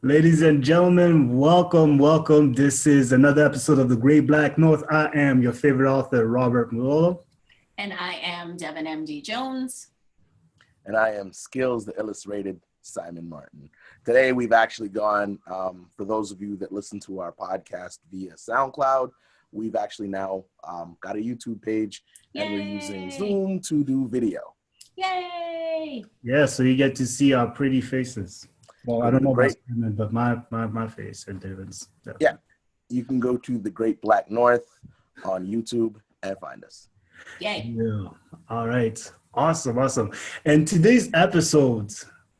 Ladies and gentlemen, welcome. This is another episode of The Great Black North. I am your favorite author, Robert Malolo. And I am Devin M.D. Jones. And I am Skills the Illustrated Simon Martin. Today we've actually gone, for those of you that listen to our podcast via SoundCloud, we've actually now got a YouTube page. Yay! And we're using Zoom to do video. Yay! Yeah, so you get to see our pretty faces. Well, I don't know about Simon, but my face and David's. Definitely. Yeah, you can go to The Great Black North on YouTube and find us. Yay! Yeah. All right. Awesome. And today's episode,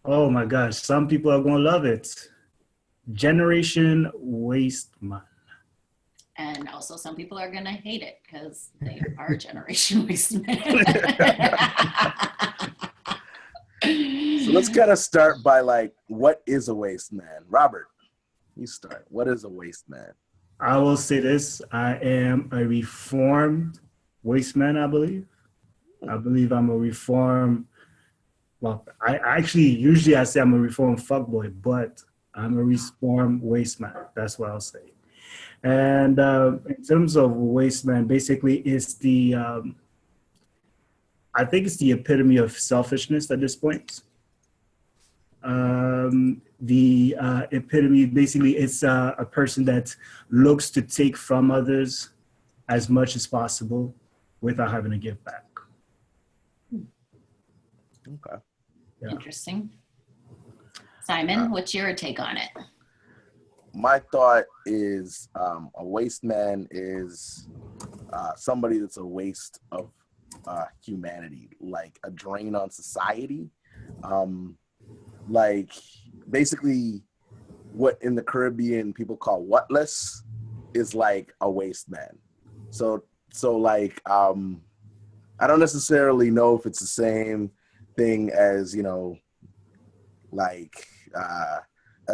oh my gosh, some people are going to love it. Generation Wasteman. And also some people are going to hate it because they are Generation Wasteman. So let's kind of start by what is a waste man? Robert, you start. What is a waste man? I will say this. I am a reformed waste man, I believe. I believe I'm a reformed, usually I say I'm a reformed fuckboy, but I'm a reformed waste man. That's what I'll say. And in terms of waste man, basically it's I think it's the epitome of selfishness at this point. The epitome, basically, it's a person that looks to take from others as much as possible without having to give back. Okay. Yeah. Interesting. Simon, what's your take on it? My thought is a waste man is somebody that's a waste of humanity, like a drain on society. Like basically what in the Caribbean people call whatless is like a waste man. So like I don't necessarily know if it's the same thing as, like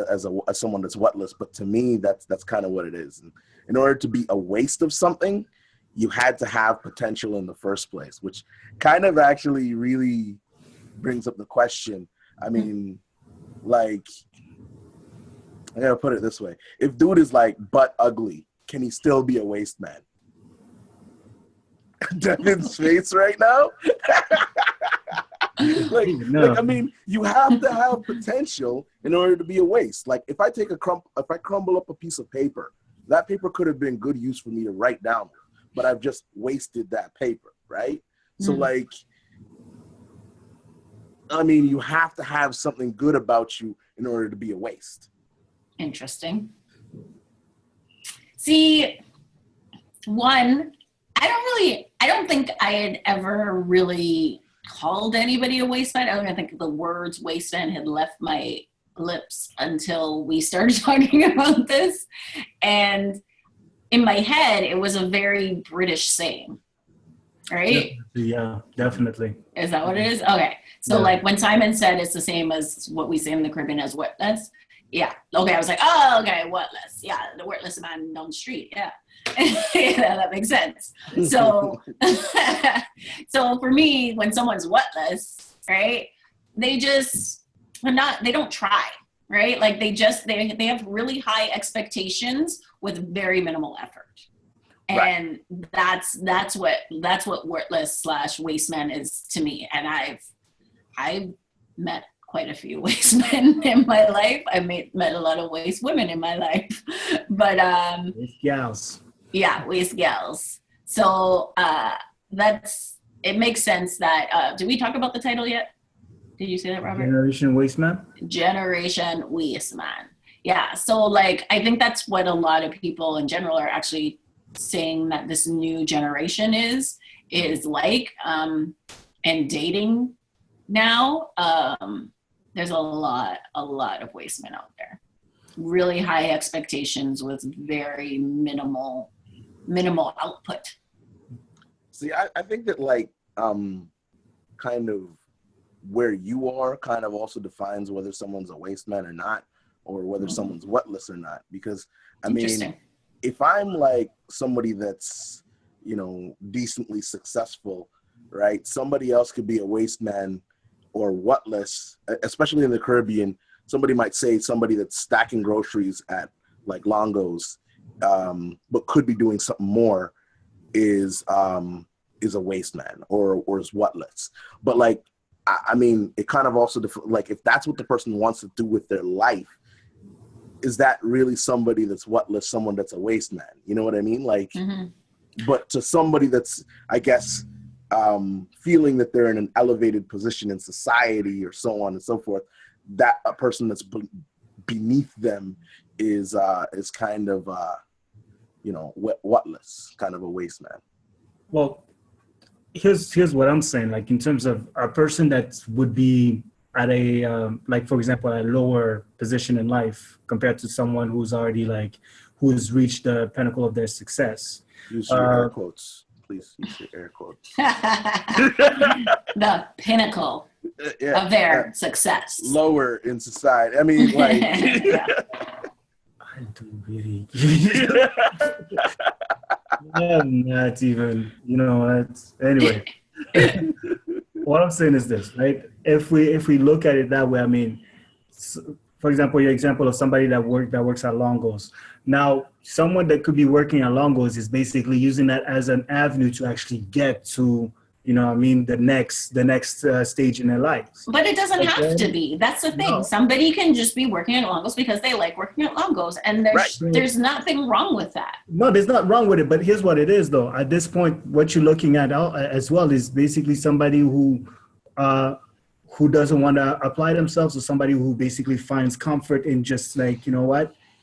as someone that's whatless, but to me that's kind of what it is. And in order to be a waste of something, you had to have potential in the first place, which kind of actually really brings up the question. I mean, like, I gotta put it this way. If dude is like butt ugly, can he still be a waste man? Devin's face right now. I mean, you have to have potential in order to be a waste. Like if I crumble up a piece of paper, that paper could have been good use for me to write down, but I've just wasted that paper, right? So like, I mean, you have to have something good about you in order to be a waste. Interesting. See, one, I don't think I had ever really called anybody a waste man. I don't even think the words waste man had left my lips until we started talking about this. And in my head, it was a very British saying, right? Yeah, definitely. Is that what it is? Okay. So like when Simon said it's the same as what we say in the Caribbean as wetness. Yeah. Okay. I was like, oh, okay. Wetness. Yeah. The wetness man down the street. Yeah. Yeah, that makes sense. So, so for me, when someone's wetness, right, they don't try, right? Like they have really high expectations with very minimal effort. And that's what worthless / wasteman is to me. And I've met quite a few waste men in my life. I met a lot of waste women in my life, but waste gals. Yeah, waste gals. So it makes sense that. Did we talk about the title yet? Did you say that, Robert? Generation Wasteman. Generation Wasteman. Yeah. So like, I think that's what a lot of people in general are actually saying that this new generation is like, and dating now. There's a lot of waste men out there. Really high expectations with very minimal output. See, I think that kind of where you are kind of also defines whether someone's a waste man or not, or whether someone's whatless or not. Because I mean, if I'm like somebody that's, decently successful, right? Somebody else could be a waste man or whatless, especially in the Caribbean. somebody might say somebody that's stacking groceries at like Longo's, but could be doing something more is a waste man or is whatless. But like, I mean, it kind of also, like, if that's what the person wants to do with their life, is that really somebody that's whatless, someone that's a waste man? You know what I mean? Like, but to somebody that's, I guess, feeling that they're in an elevated position in society or so on and so forth, that a person that's beneath them is kind of, whatless, kind of a waste man. Well, here's what I'm saying. Like, in terms of a person that would be at a like, for example, a lower position in life compared to someone who's already like, who's reached the pinnacle of their success. Use your air quotes, please. Use your air quotes. The pinnacle of their success. Lower in society. I mean, like. I do really. I'm not even, anyway. What I'm saying is this, right? If we look at it that way, I mean, for example, your example of somebody that works at Longo's. Now, someone that could be working at Longo's is basically using that as an avenue to actually get to, the next stage in their life. But it doesn't have to be. That's the thing. No. Somebody can just be working at Longo's because they like working at Longo's, and there's nothing wrong with that. No, there's not wrong with it. But here's what it is, though. At this point, what you're looking at as well is basically somebody who doesn't want to apply themselves, or somebody who basically finds comfort in just like,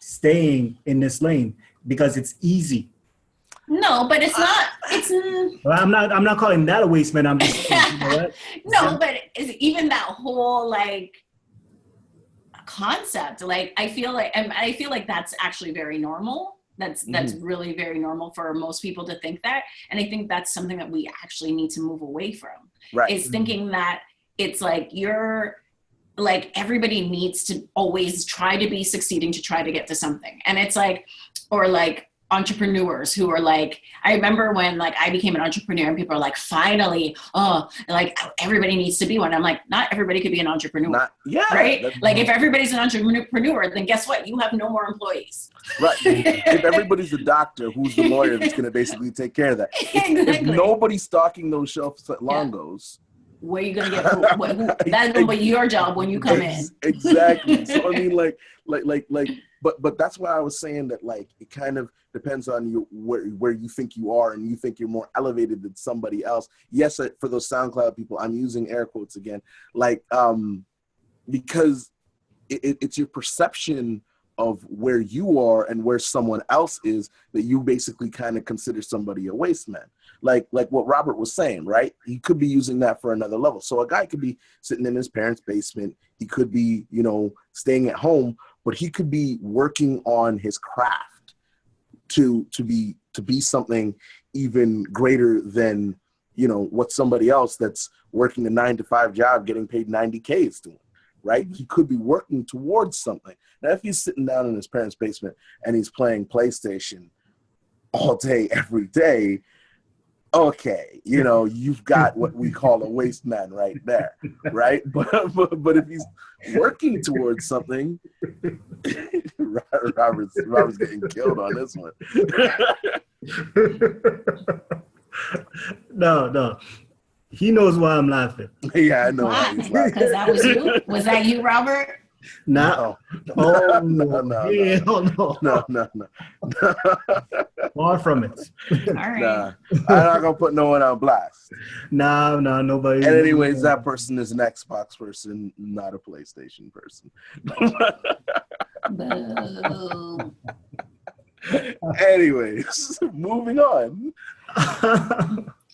staying in this lane because it's easy. No, but it's not. Well, I'm not calling that a waste man. I'm just saying, No, but it's even that whole like concept. Like, I feel like that's actually very normal. That's really very normal for most people to think that, and I think that's something that we actually need to move away from. Right. Is thinking that it's like everybody needs to always try to be succeeding to try to get to something, and it's like, or like entrepreneurs who are like, I remember when like I became an entrepreneur and people are like, finally, like everybody needs to be one. I'm like, not everybody could be an entrepreneur. Right? Like, if everybody's an entrepreneur, then guess what? You have no more employees. Right. If everybody's a doctor, who's the lawyer that's going to basically take care of that? If nobody's stocking those shelves at Longo's, where are you going to get who? That's going to be your job when you come in. Exactly. So I mean, but that's why I was saying that, like, it kind of depends on you where you think you are, and you think you're more elevated than somebody else. Yes, for those SoundCloud people, I'm using air quotes again, like, because it's your perception of where you are and where someone else is that you basically kind of consider somebody a waste man. Like what Robert was saying, right? He could be using that for another level. So a guy could be sitting in his parents' basement. He could be, staying at home, but he could be working on his craft to be something even greater than, what somebody else that's working a 9-to-5 job getting paid $90K is doing, right? He could be working towards something. Now, if he's sitting down in his parents' basement and he's playing PlayStation all day, every day, okay, you've got what we call a waste man right there, right? But if he's working towards something, Robert's getting killed on this one. No. He knows why I'm laughing. Yeah, I know why he's laughing. Because that was you? Was that you, Robert? No. No. Far from it. All right. Nah, I'm not gonna put no one on blast. No, nobody. And anyways, that person is an Xbox person, not a PlayStation person. Boo. Anyways, moving on.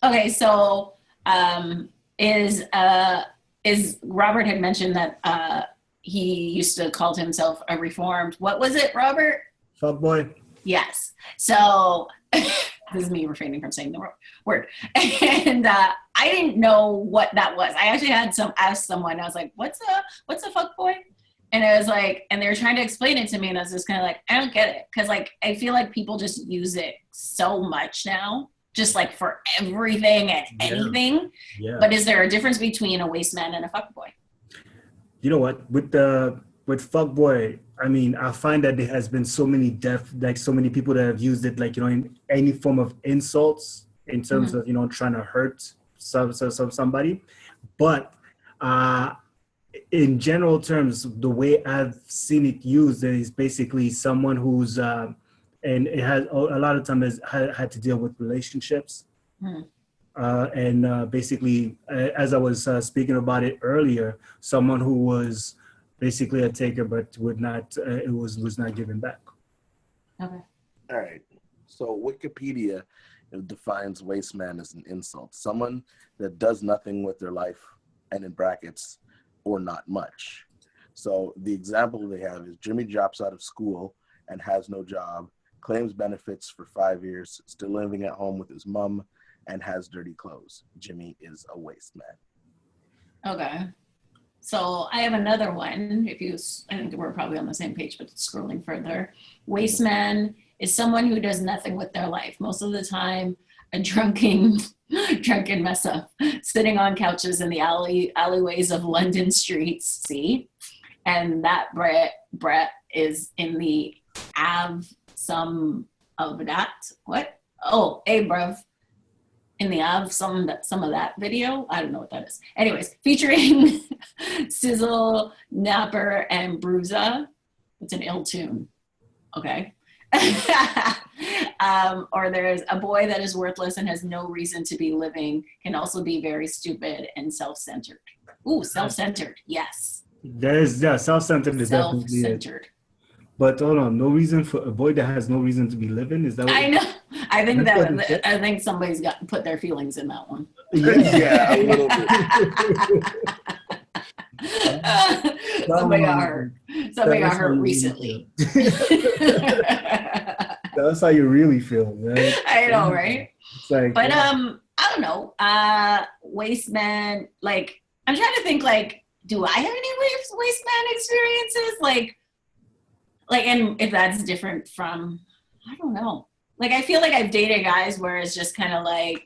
Okay, so is Robert had mentioned that he used to call himself a reformed. What was it, Robert? Fuckboy. Yes. So this is me refraining from saying the word. And I didn't know what that was. I actually had ask someone. I was like, "What's a fuckboy?" And it was like, and they were trying to explain it to me, and I was just kind of like, I don't get it, because like I feel like people just use it so much now, just like for everything and anything. Yeah. But is there a difference between a waste man and a fuckboy? You know what? With the with fuckboy, I mean, I find that there has been so many so many people that have used it, like, in any form of insults in terms of, trying to hurt somebody. But uh, in general terms, the way I've seen it used is basically someone who's, and it has a lot of times had to deal with relationships. And basically, as I was speaking about it earlier, someone who was basically a taker, but would not, it was not given back. Okay. All right. So Wikipedia defines Wasteman as an insult. Someone that does nothing with their life, and in brackets, or not much. So the example they have is Jimmy drops out of school and has no job, claims benefits for 5 years, still living at home with his mom, and has dirty clothes. Jimmy is a waste man. Okay. So I have another one. I think we're probably on the same page, but scrolling further. Waste man is someone who does nothing with their life. Most of the time, a drunken mess up, sitting on couches in the alleyways of London streets. See, and that Brett is in the some of that. What? Oh, hey, bruv. In the some of that video. I don't know what that is. Anyways, featuring Sizzle, Napper, and Bruiser. It's an ill tune. Okay. Or there's a boy that is worthless and has no reason to be living, can also be very stupid and self-centered. Ooh, self-centered. Yes. Self-centered is definitely self-centered. But hold on, no reason for a boy that has no reason to be living? Is that what I know. I think somebody's got to put their feelings in that one. Yeah, a little bit. Somebody got hurt recently. That's how you really feel, man. I know, right? It's like, but I don't know. Wasteman, like, I'm trying to think, like, do I have any Wasteman experiences? Like, and if that's different from, I don't know. Like, I feel like I've dated guys where it's just kind of like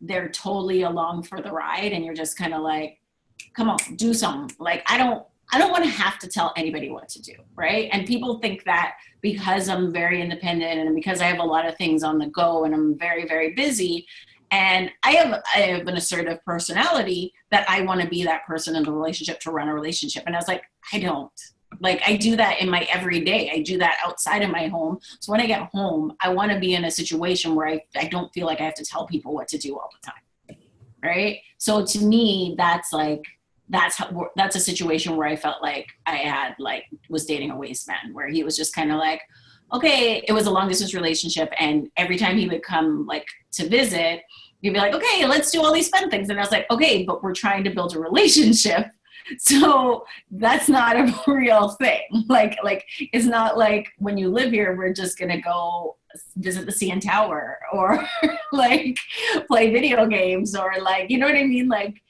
they're totally along for the ride, and you're just kind of like, come on, do something. Like, I don't want to have to tell anybody what to do, right? And people think that because I'm very independent and because I have a lot of things on the go and I'm very, very busy, and I have an assertive personality, that I want to be that person in the relationship to run a relationship. And I was like, I don't. Like, I do that in my everyday. I do that outside of my home. So when I get home, I want to be in a situation where I don't feel like I have to tell people what to do all the time, right? So to me, that's a situation where I felt like I was dating a waste man, where he was just kind of like, okay, it was a long distance relationship, and every time he would come like to visit, he'd be like, okay, let's do all these fun things. And I was like, okay, but we're trying to build a relationship. So that's not a real thing. Like it's not like when you live here, we're just gonna go visit the CN Tower or like play video games or like, you know what I mean? Like,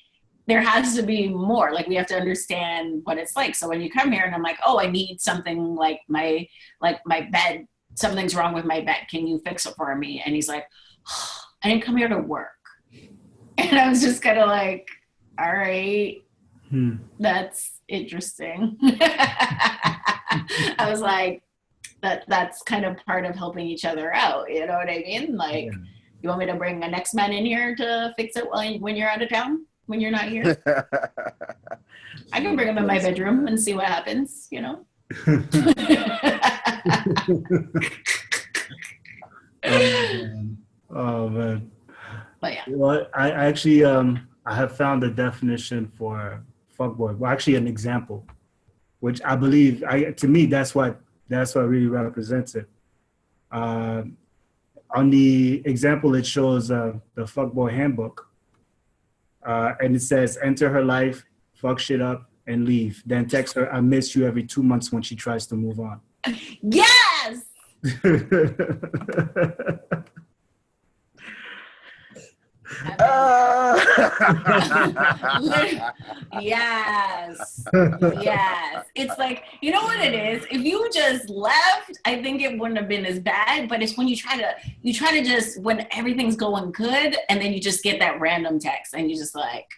there has to be more. Like, we have to understand what it's like. So when you come here and I'm like, oh, I need something like my bed, something's wrong with my bed. Can you fix it for me? And he's like, oh, I didn't come here to work. And I was just kind of like, all right. That's interesting. I was like, that's kind of part of helping each other out. You know what I mean? Like, you want me to bring a next man in here to fix it when you're out of town, when you're not here? I can bring him in my bedroom and see what happens, you know? Oh man. But yeah. Well, I actually I have found a definition for fuckboy. Well, actually an example, which I believe to me that's what really represents it. On the example, it shows the fuckboy handbook, and it says, enter her life, fuck shit up, and leave. Then text her, I miss you, every 2 months when she tries to move on. Yes. Yes. It's like, you know what it is? If you just left, I think it wouldn't have been as bad. But it's when you try to just, when everything's going good, and then you just get that random text, and you just like,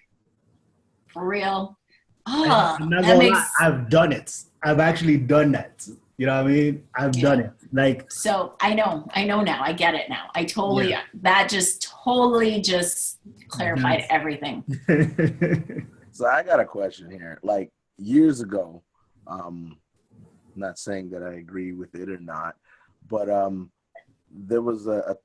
for real? And Oh, I'm not that gonna makes lie, I've done it. I've actually done that. You know what I mean? I've done it. Like, so I know now. I get it now. I totally yeah. that just totally just clarified That's everything. So I got a question here. Like years ago, not saying that I agree with it or not, but there was a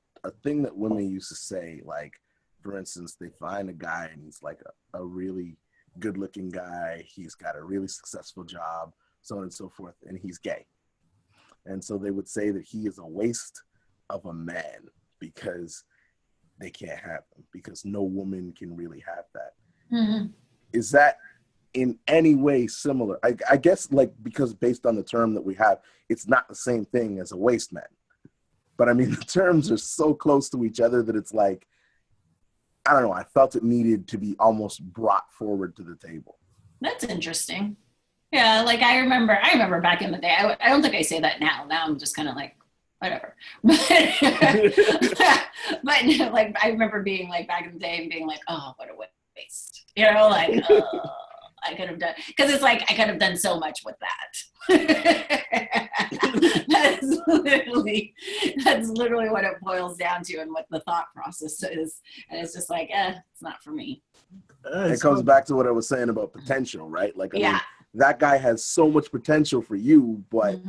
thing that women used to say, like, for instance, they find a guy and he's like a really good looking guy, he's got a really successful job, so on and so forth, and he's gay. And so they would say that he is a waste of a man because they can't have him, because no woman can really have that. Mm-hmm. Is that in any way similar? I guess, like, because based on the term that we have, it's not the same thing as a waste man. But I mean, the terms are so close to each other that it's like, I don't know, I felt it needed to be almost brought forward to the table. That's interesting. Yeah, like I remember back in the day. I don't think I say that now. Now I'm just kind of like, whatever. But like I remember being like back in the day and being like, oh, what a waste. You know, like I could have done, because it's like I could have done so much with that. That's literally what it boils down to and what the thought process is. And it's just like, it's not for me. It comes back to what I was saying about potential, right? Like, I mean, that guy has so much potential for you, but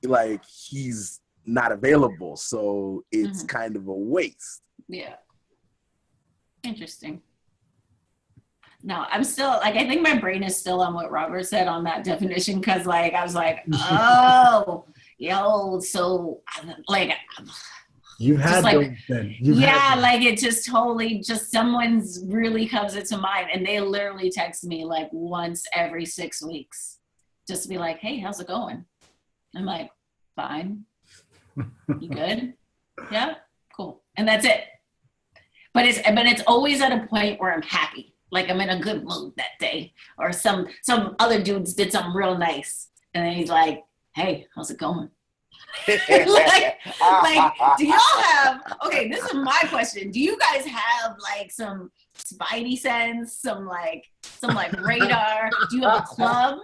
like he's not available, so it's kind of a waste. Yeah. Interesting. No, I'm still like, I think my brain is still on what Robert said on that definition, because like I was like, oh, yo, so like you've had like, those then. Like it just totally just someone's really comes into mind, and they literally text me like once every 6 weeks just to be like, hey, how's it going? I'm like, fine. You good? Yeah, cool. And that's it. But it's always at a point where I'm happy. Like I'm in a good mood that day, or some other dudes did something real nice, and then he's like, "Hey, how's it going?" like, do y'all have? Okay, this is my question. Do you guys have like some spidey sense, some radar? Do you have a club?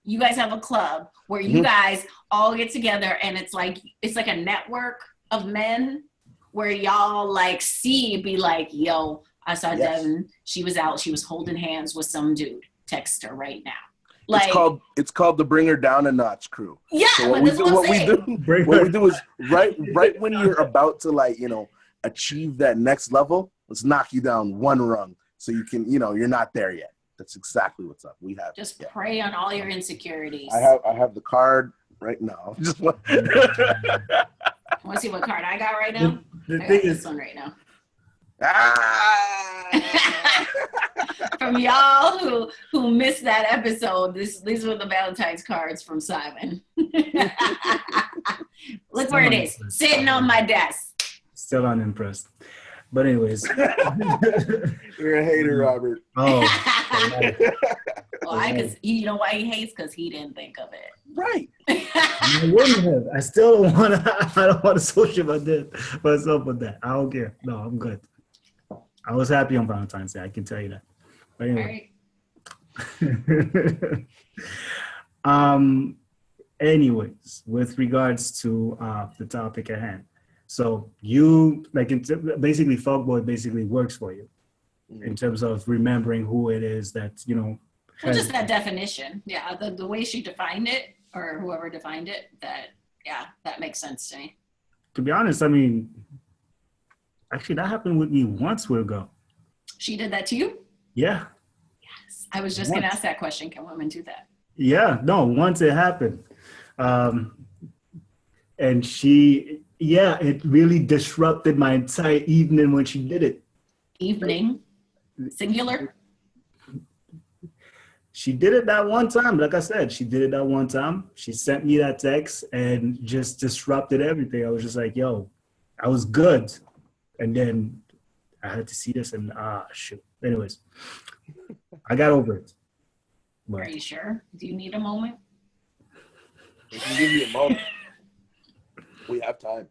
You guys have a club where you guys all get together, and it's like a network of men where y'all like be like, yo, I saw Devin. She was out. She was holding hands with some dude. Text her right now. Like, it's called the Bring Her Down a Notch crew. Yeah, so what we do is right when you're about to, like, you know, achieve that next level, let's knock you down one rung so you can, you know, you're not there yet. That's exactly what's up. We have just prey on all your insecurities. I have the card right now. Just want to see what card I got right now? The thing is, this one right now. From y'all who missed that episode, these were the Valentine's cards from Simon. Look where it is, sitting on my desk. Still unimpressed. But anyways. You're a hater, Robert. Oh. Well, you know why he hates? Because he didn't think of it. Right. I wouldn't have. I still don't want to. I don't want to social myself with that. I don't care. No, I'm good. I was happy on Valentine's Day. I can tell you that. But anyway. Right. Anyways, with regards to the topic at hand. So you, like, basically fuckboy basically works for you in terms of remembering who it is that, you know. Well, just that definition. Yeah, the way she defined it, or whoever defined it, that makes sense to me. To be honest, I mean, actually that happened with me once ago. She did that to you? Yeah. Yes. I was just going to ask that question. Can women do that? Yeah, no, once it happened. And it really disrupted my entire evening when she did it. Evening? Singular? She did it that one time. Like I said, she did it that one time. She sent me that text and just disrupted everything. I was just like, yo, I was good. And then I had to see this and shoot. Anyways, I got over it. But, are you sure? Do you need a moment? We can give you a moment. We have time.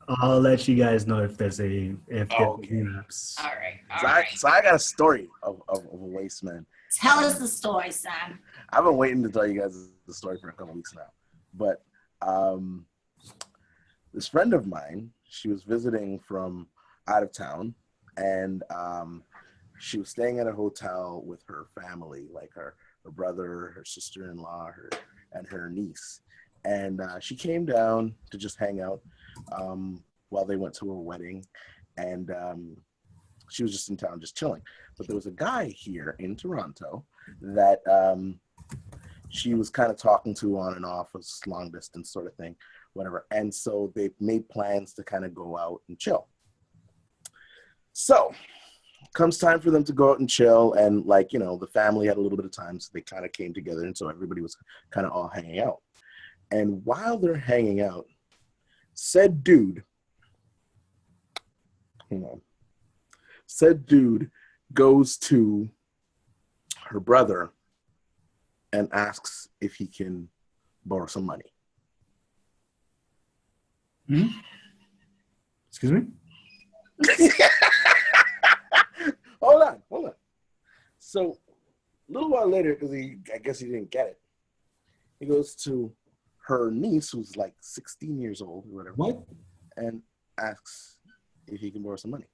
I'll let you guys know if there's a Okay. relapse. All right. So All right. so I got a story of a waste man. Tell us the story, Sam. I've been waiting to tell you guys the story for a couple weeks now. But this friend of mine, she was visiting from out of town, and she was staying at a hotel with her family, like her brother, her sister-in-law, and her niece. And she came down to just hang out while they went to a wedding, and she was just in town, just chilling. But there was a guy here in Toronto that she was kind of talking to on and off, a long distance sort of thing, whatever. And so they made plans to kind of go out and chill. So comes time for them to go out and chill, and like, you know, the family had a little bit of time, so they kind of came together, and so everybody was kind of all hanging out. And while they're hanging out, said dude, said dude goes to her brother and asks if he can borrow some money. Hmm? Excuse me? Hold on. So a little while later, because I guess he didn't get it, he goes to her niece, who's like 16 years old or whatever, What? and asks if he can borrow some money.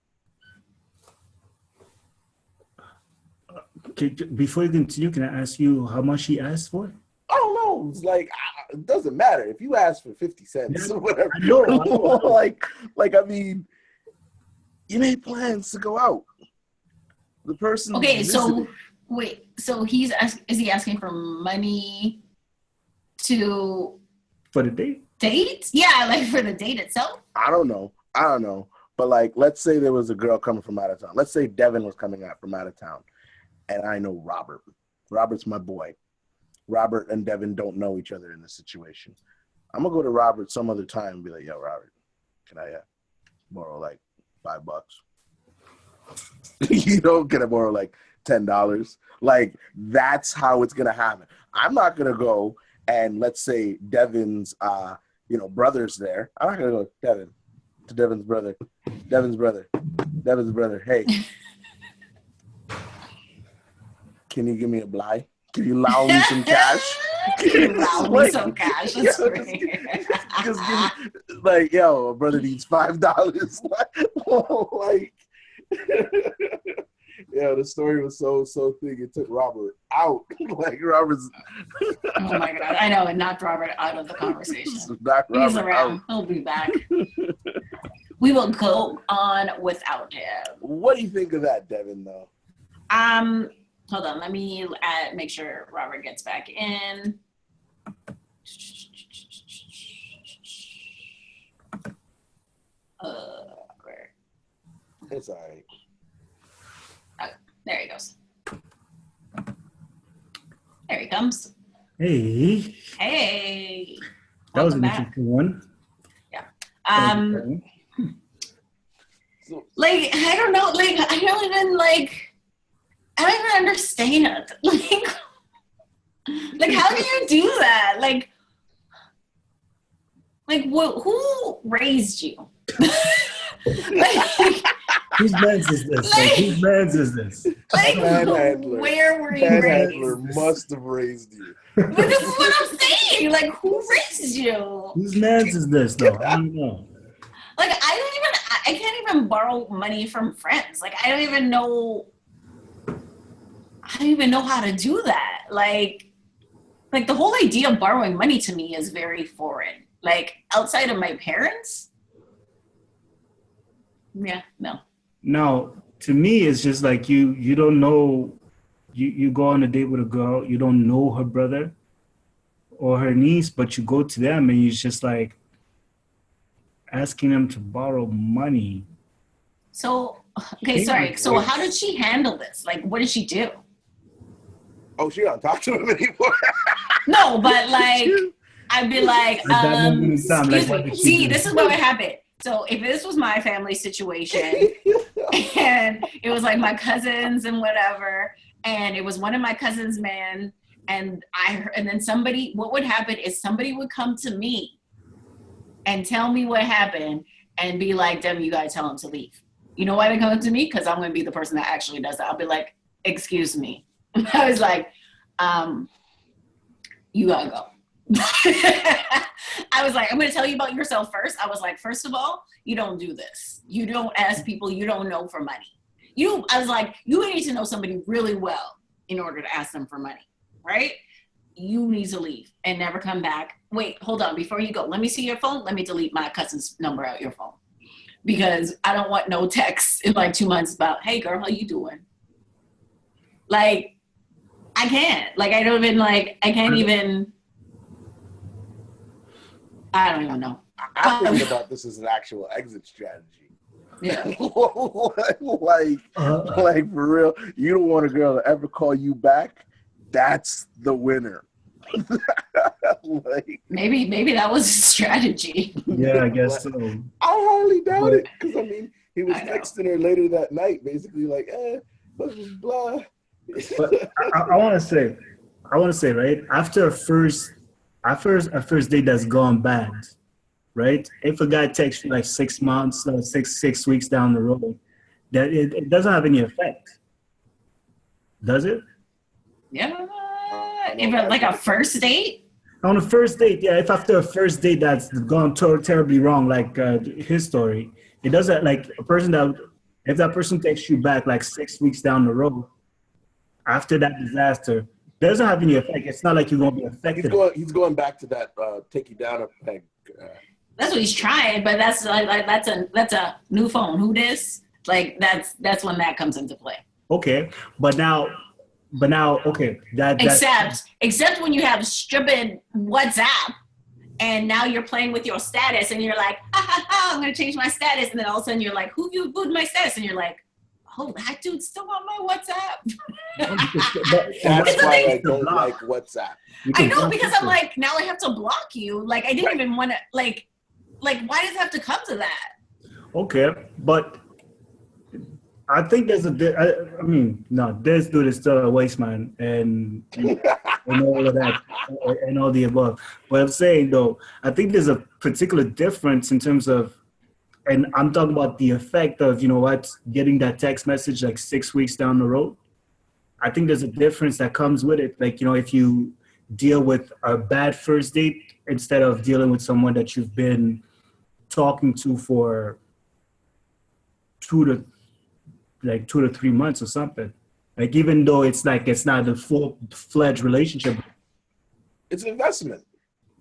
Okay, before you continue, can I ask you how much he asked for? I don't know. It's like, it doesn't matter if you ask for 50 cents Yeah, or whatever. I know. I mean, you made plans to go out. The person. Okay, so wait. So is he asking for money to For the date? date? Yeah, like for the date itself. I don't know. But like, let's say there was a girl coming from out of town. Let's say Devin was coming out from out of town, and I know Robert. Robert's my boy. Robert and Devin don't know each other in this situation. I'm gonna go to Robert some other time and be like, "Yo, Robert, can I borrow like $5? Can I borrow like $10? Like, that's how it's gonna happen. I'm not gonna go and let's say Devin's brother's there. I'm not gonna go to Devin's brother. Hey, can you give me a bly? Can you allow me some cash? Allow me some cash. That's great. Just give me, like, yo, my brother needs $5. Like, yeah, the story was so thick. It took Robert out. Like, Robert's. Oh my God, I know, it knocked Robert out of the conversation. He's around. Out. He'll be back. We will go on without him. What do you think of that, Devin? Though. Hold on. Let me make sure Robert gets back in. Where? It's all right. Oh, there he goes. There he comes. Hey. Hey. That was Welcome an back. interesting one. Yeah. Like, I don't know. Like, I don't even understand. Like how do you do that? Like who raised you? Whose man's is this? Whose man's is this? Like, where were you raised? Panhandler must have raised you. But this is what I'm saying. Like, who raised you? Whose man's is this, though? I don't know. Like, I can't even borrow money from friends. Like, I don't even know how to do that. Like the whole idea of borrowing money to me is very foreign. Like, outside of my parents. Yeah, no. No, to me, it's just like you don't know, you go on a date with a girl, you don't know her brother or her niece, but you go to them and you're just like asking them to borrow money. So, okay, sorry. So how did she handle this? Like, what did she do? Oh, she don't talk to him anymore. No, but like, I'd be like, excuse me. See, this is what would happen. So if this was my family situation and it was like my cousins and whatever, and it was one of my cousins' man, and then what would happen is somebody would come to me and tell me what happened, and be like, them, you gotta tell him to leave. You know why they come to me? Because I'm gonna be the person that actually does that. I'll be like, excuse me. I was like, you gotta go. I was like, I'm gonna tell you about yourself first. I was like, first of all, you don't do this. You don't ask people you don't know for money. I was like, you need to know somebody really well in order to ask them for money, right? You need to leave and never come back. Wait, hold on. Before you go, let me see your phone. Let me delete my cousin's number out your phone, because I don't want no texts in like 2 months about, hey girl, how you doing? Like, I can't. Like, I don't even like, I can't even, I don't even know. I'm thinking about this as an actual exit strategy. Yeah. like for real, you don't want a girl to ever call you back. That's the winner. Like, maybe that was a strategy. Yeah, I guess so. I hardly doubt it, because I mean, he was texting her later that night, basically like, blah blah. But I want to say, right, after a first date that's gone bad, right? If a guy texts you like 6 months, six weeks down the road, that it doesn't have any effect, does it? Yeah. If like a first date? On a first date, yeah. If after a first date that's gone terribly wrong, like his story, it doesn't, like a person that, if that person texts you back like 6 weeks down the road after that disaster, doesn't have any effect. It's not like you're gonna be affected. He's going back to that take you down a peg. That's what he's trying, but that's like that's a new phone. Who dis? Like that's when that comes into play. Okay, but now, okay, except when you have stupid WhatsApp, and now you're playing with your status, and you're like, I'm gonna change my status, and then all of a sudden you're like, who viewed my status, and you're like, oh, that dude's still on my WhatsApp. That's why I don't like WhatsApp. I know, because I'm like, now I have to block you. Like, I didn't even want to, like, why does it have to come to that? Okay, but I think there's this dude is still a Wasteman and all of that and all the above. What I'm saying though, I think there's a particular difference in terms of, and I'm talking about the effect of, getting that text message like 6 weeks down the road. I think there's a difference that comes with it. Like, if you deal with a bad first date instead of dealing with someone that you've been talking to for 2 to 3 months or something. Like, even though it's not a full-fledged relationship. It's an investment.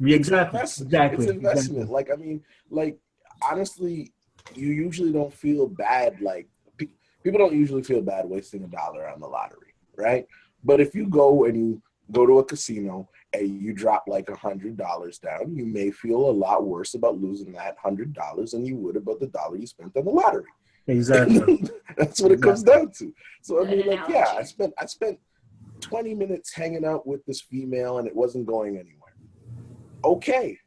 Exactly. It's an investment. Exactly. Like, I mean, like, honestly, you usually don't feel bad. Like, people don't usually feel bad wasting $1 on the lottery, right? But if you go to a casino and you drop like $100 down, you may feel a lot worse about losing that $100 than you would about the dollar you spent on the lottery. Exactly. That's what it comes down to. So I mean, like, yeah, I spent 20 minutes hanging out with this female and it wasn't going anywhere. Okay.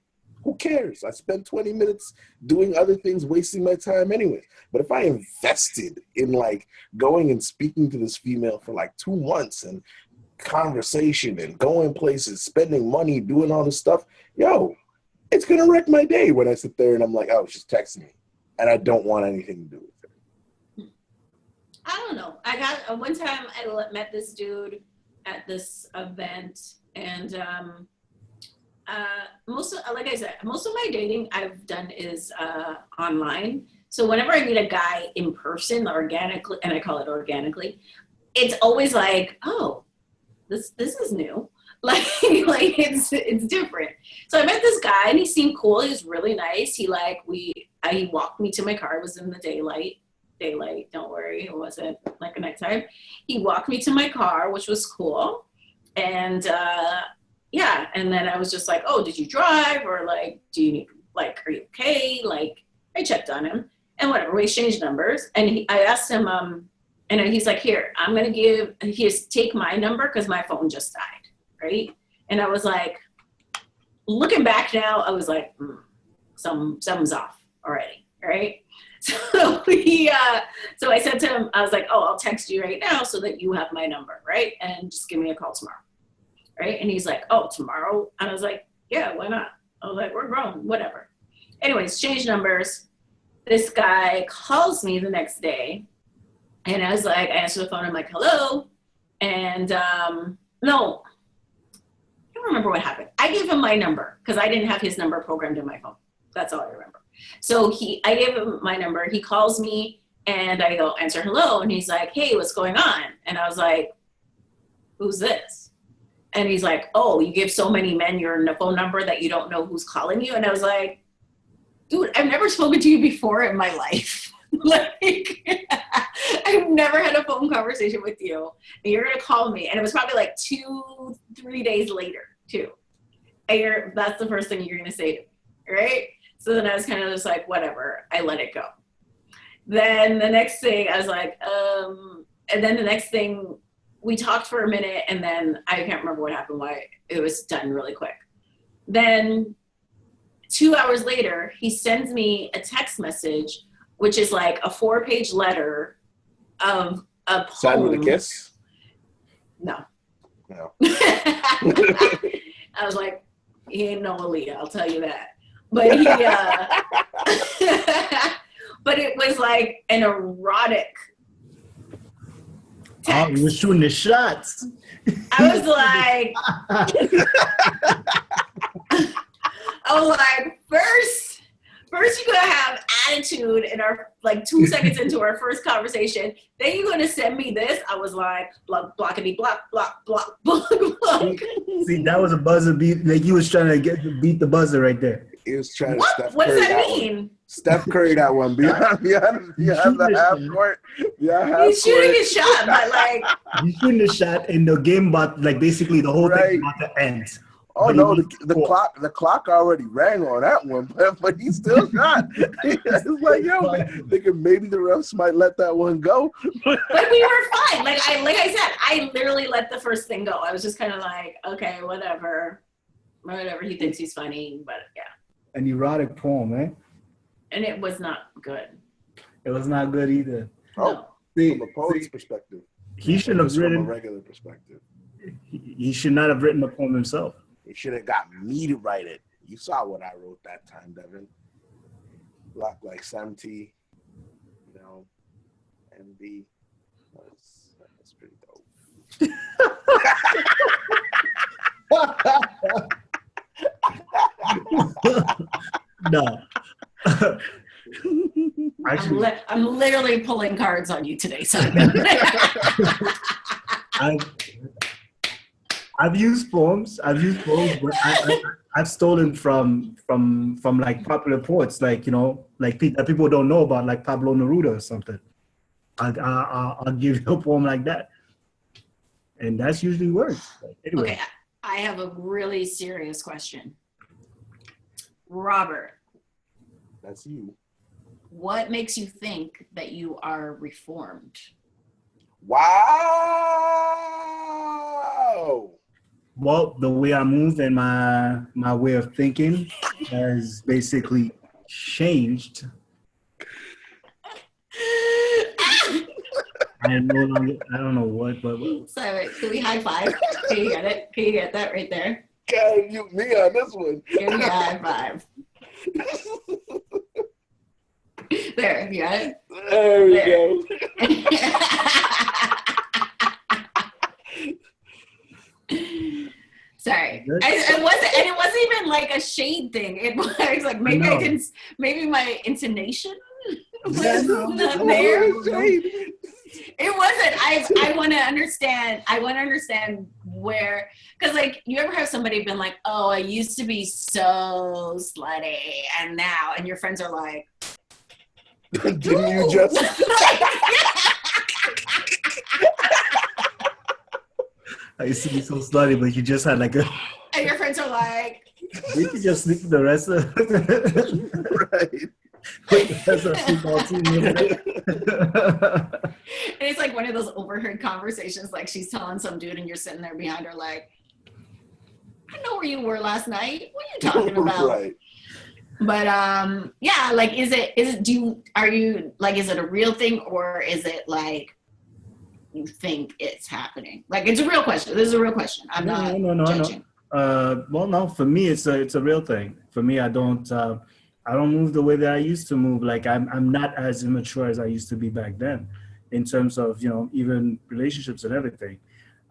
Who cares? I spent 20 minutes doing other things, wasting my time anyways. But if I invested in like going and speaking to this female for like 2 months and conversation and going places, spending money, doing all this stuff, it's going to wreck my day when I sit there and I'm like, oh, she's texting me and I don't want anything to do with her. I don't know. I got one time I met this dude at this event, and most of my dating I've done is online. So whenever I meet a guy in person, organically, and I call it organically, it's always like, oh, this is new. Like it's different. So I met this guy and he seemed cool. He was really nice. He walked me to my car. It was in the daylight, don't worry, it wasn't like a nighttime. He walked me to my car, which was cool. And and then I was just like, oh, did you drive? Or like, do you need, like, are you okay? Like, I checked on him and whatever, we exchanged numbers. And I asked him, and he's like, here, I'm going to take my number because my phone just died, right? And I was like, looking back now, I was like, something's off already, right? So so I said to him, I was like, oh, I'll text you right now so that you have my number, right? And just give me a call tomorrow, right? And he's like, oh, tomorrow? And I was like, yeah, why not? I was like, we're grown, whatever. Anyways, change numbers. this guy calls me the next day, and I was like, I answer the phone, I'm like, hello. And no, I don't remember what happened. I gave him my number because I didn't have his number programmed in my phone. That's all I remember. So I gave him my number. He calls me and I go, answer hello. And he's like, hey, what's going on? And I was like, who's this? And he's like, oh, you give so many men your phone number that you don't know who's calling you? And I was like, dude, I've never spoken to you before in my life. Like, I've never had a phone conversation with you. And you're going to call me. And it was probably like 2-3 days later, too. And that's the first thing you're going to say to me, right? So then I was kind of just like, whatever. I let it go. Then the next thing, I was like, and then the next thing, we talked for a minute, and then I can't remember what happened, why it was done really quick. Then 2 hours later, he sends me a text message, which is like a 4-page letter of a poem. Signed with a kiss? No. No. I was like, he ain't no Aaliyah, I'll tell you that. But he, but it was like an erotic text. Oh, you were shooting the shots. I was like, first you're gonna have attitude in our, like 2 seconds into our first conversation. Then you're gonna send me this. I was like, block, blockity, block, block, block, block, block. See, that was a buzzer beat. Like you was trying to beat the buzzer right there. He was trying to What? Steph What does Curry that one. mean? Steph Curry that one. Beyond the half court. He's shooting his shot, but like, You shooting the shot, and the game about like basically the whole Right. thing about to end. Oh But no, he the clock already rang on that one, but he still shot. It's like, yo, thinking maybe the refs might let that one go. but we were fine. Like I said, I literally let the first thing go. I was just kind of like, okay, whatever. He thinks he's funny, but yeah. An erotic poem, eh? And it was not good. It was not good either. Oh, See, from a poet's perspective. he shouldn't have From a written. regular perspective. He should not have written the poem himself. He should have got me to write it. You saw what I wrote that time, Devin. Block like Samty, you know, MV. That's pretty dope. No. Actually, I'm literally pulling cards on you today, Simon. I've used poems, but I've stolen from like popular poets, like, you know, like that people don't know about, like Pablo Neruda or something. I'll give you a poem like that, and that's usually works. Anyway. Okay, I have a really serious question. Robert, That's you. what makes you think that you are reformed? Wow. Well, the way I move and my way of thinking has basically changed. I don't know what, but Sorry, can we high five? Can you get it? Can you get that right there? God, you me on this one. Give me a high five. There, you got it? There we There. go. Sorry, it wasn't even like a shade thing. It was like maybe No. maybe my intonation was Yeah, not there. Shade. It wasn't. I want to understand. I want to understand where, because like you ever have somebody been like, oh, I used to be so slutty, and now, and your friends are like, Didn't you just? I used to be so slutty, but you just had like a. And your friends are like, You could just sleep the rest of. Right. The rest of the football team. and it's like one of those overheard conversations. Like she's telling some dude, and you're sitting there behind her, like, I know where you were last night. What are you talking about? Right. But yeah, like, are you like, is it a real thing, or is it like you think it's happening? Like, it's a real question. This is a real question. I'm not No. judging. Well, no, for me, it's a real thing. For me, I don't, I don't move the way that I used to move. Like I'm not as immature as I used to be back then, in terms of even relationships and everything.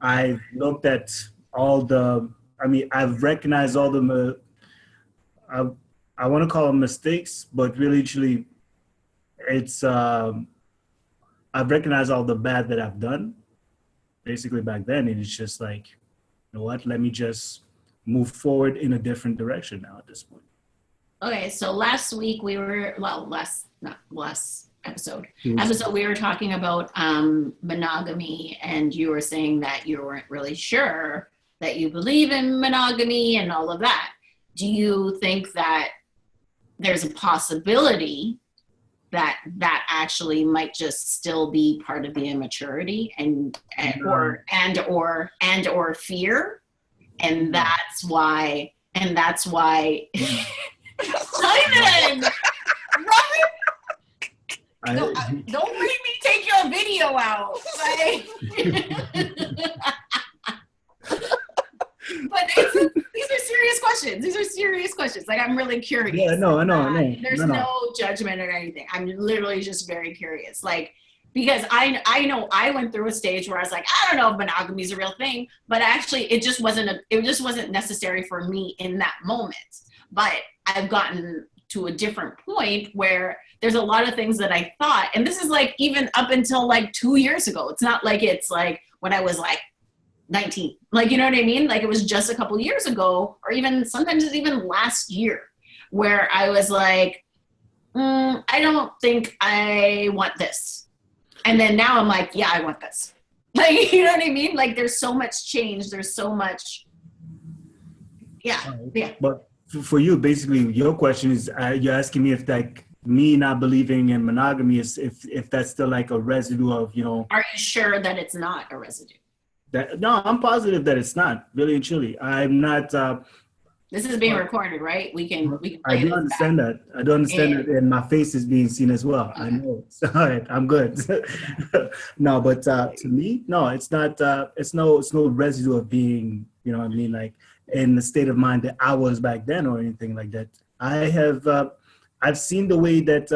I've looked at all the. I mean, I've recognized all the. I I want to call them mistakes, but really, truly, it's. I've recognized all the bad that I've done, basically back then, and it's just like, you know what? Let me just move forward in a different direction now at this point. Okay, so last week we were, well, not last episode, Yes. we were talking about monogamy, and you were saying that you weren't really sure that you believe in monogamy and all of that. Do you think that there's a possibility that that actually might just still be part of the immaturity or fear, and that's why Simon, don't make me take your video out. Like, but these are serious questions. These are serious questions. Like, I'm really curious. Yeah, no, I know. There's no judgment or anything. I'm literally just very curious. Like, because I know I went through a stage where I was like, I don't know if monogamy is a real thing, but actually it just wasn't necessary for me in that moment. But I've gotten to a different point where there's a lot of things that I thought, and this is like even up until like 2 years ago. It's not like it's like when I was like 19, like, you know what I mean? Like, it was just a couple years ago, or even sometimes it's even last year, where I was like, I don't think I want this. And then now I'm like, yeah, I want this. Like, you know what I mean? Like, there's so much change. There's so much. Yeah. But for you, basically, your question is, you're asking me if like me not believing in monogamy is if that's still like a residue of, Are you sure that it's not a residue? No, I'm positive that it's not, really and truly. I'm not. This is being recorded, right? We can I do understand that. I do understand that, and my face is being seen as well. Okay. I know. It's all right. I'm good. No, but to me, no, it's not. It's no residue of being, you know what I mean, like in the state of mind that I was back then or anything like that. I have. I've seen the way that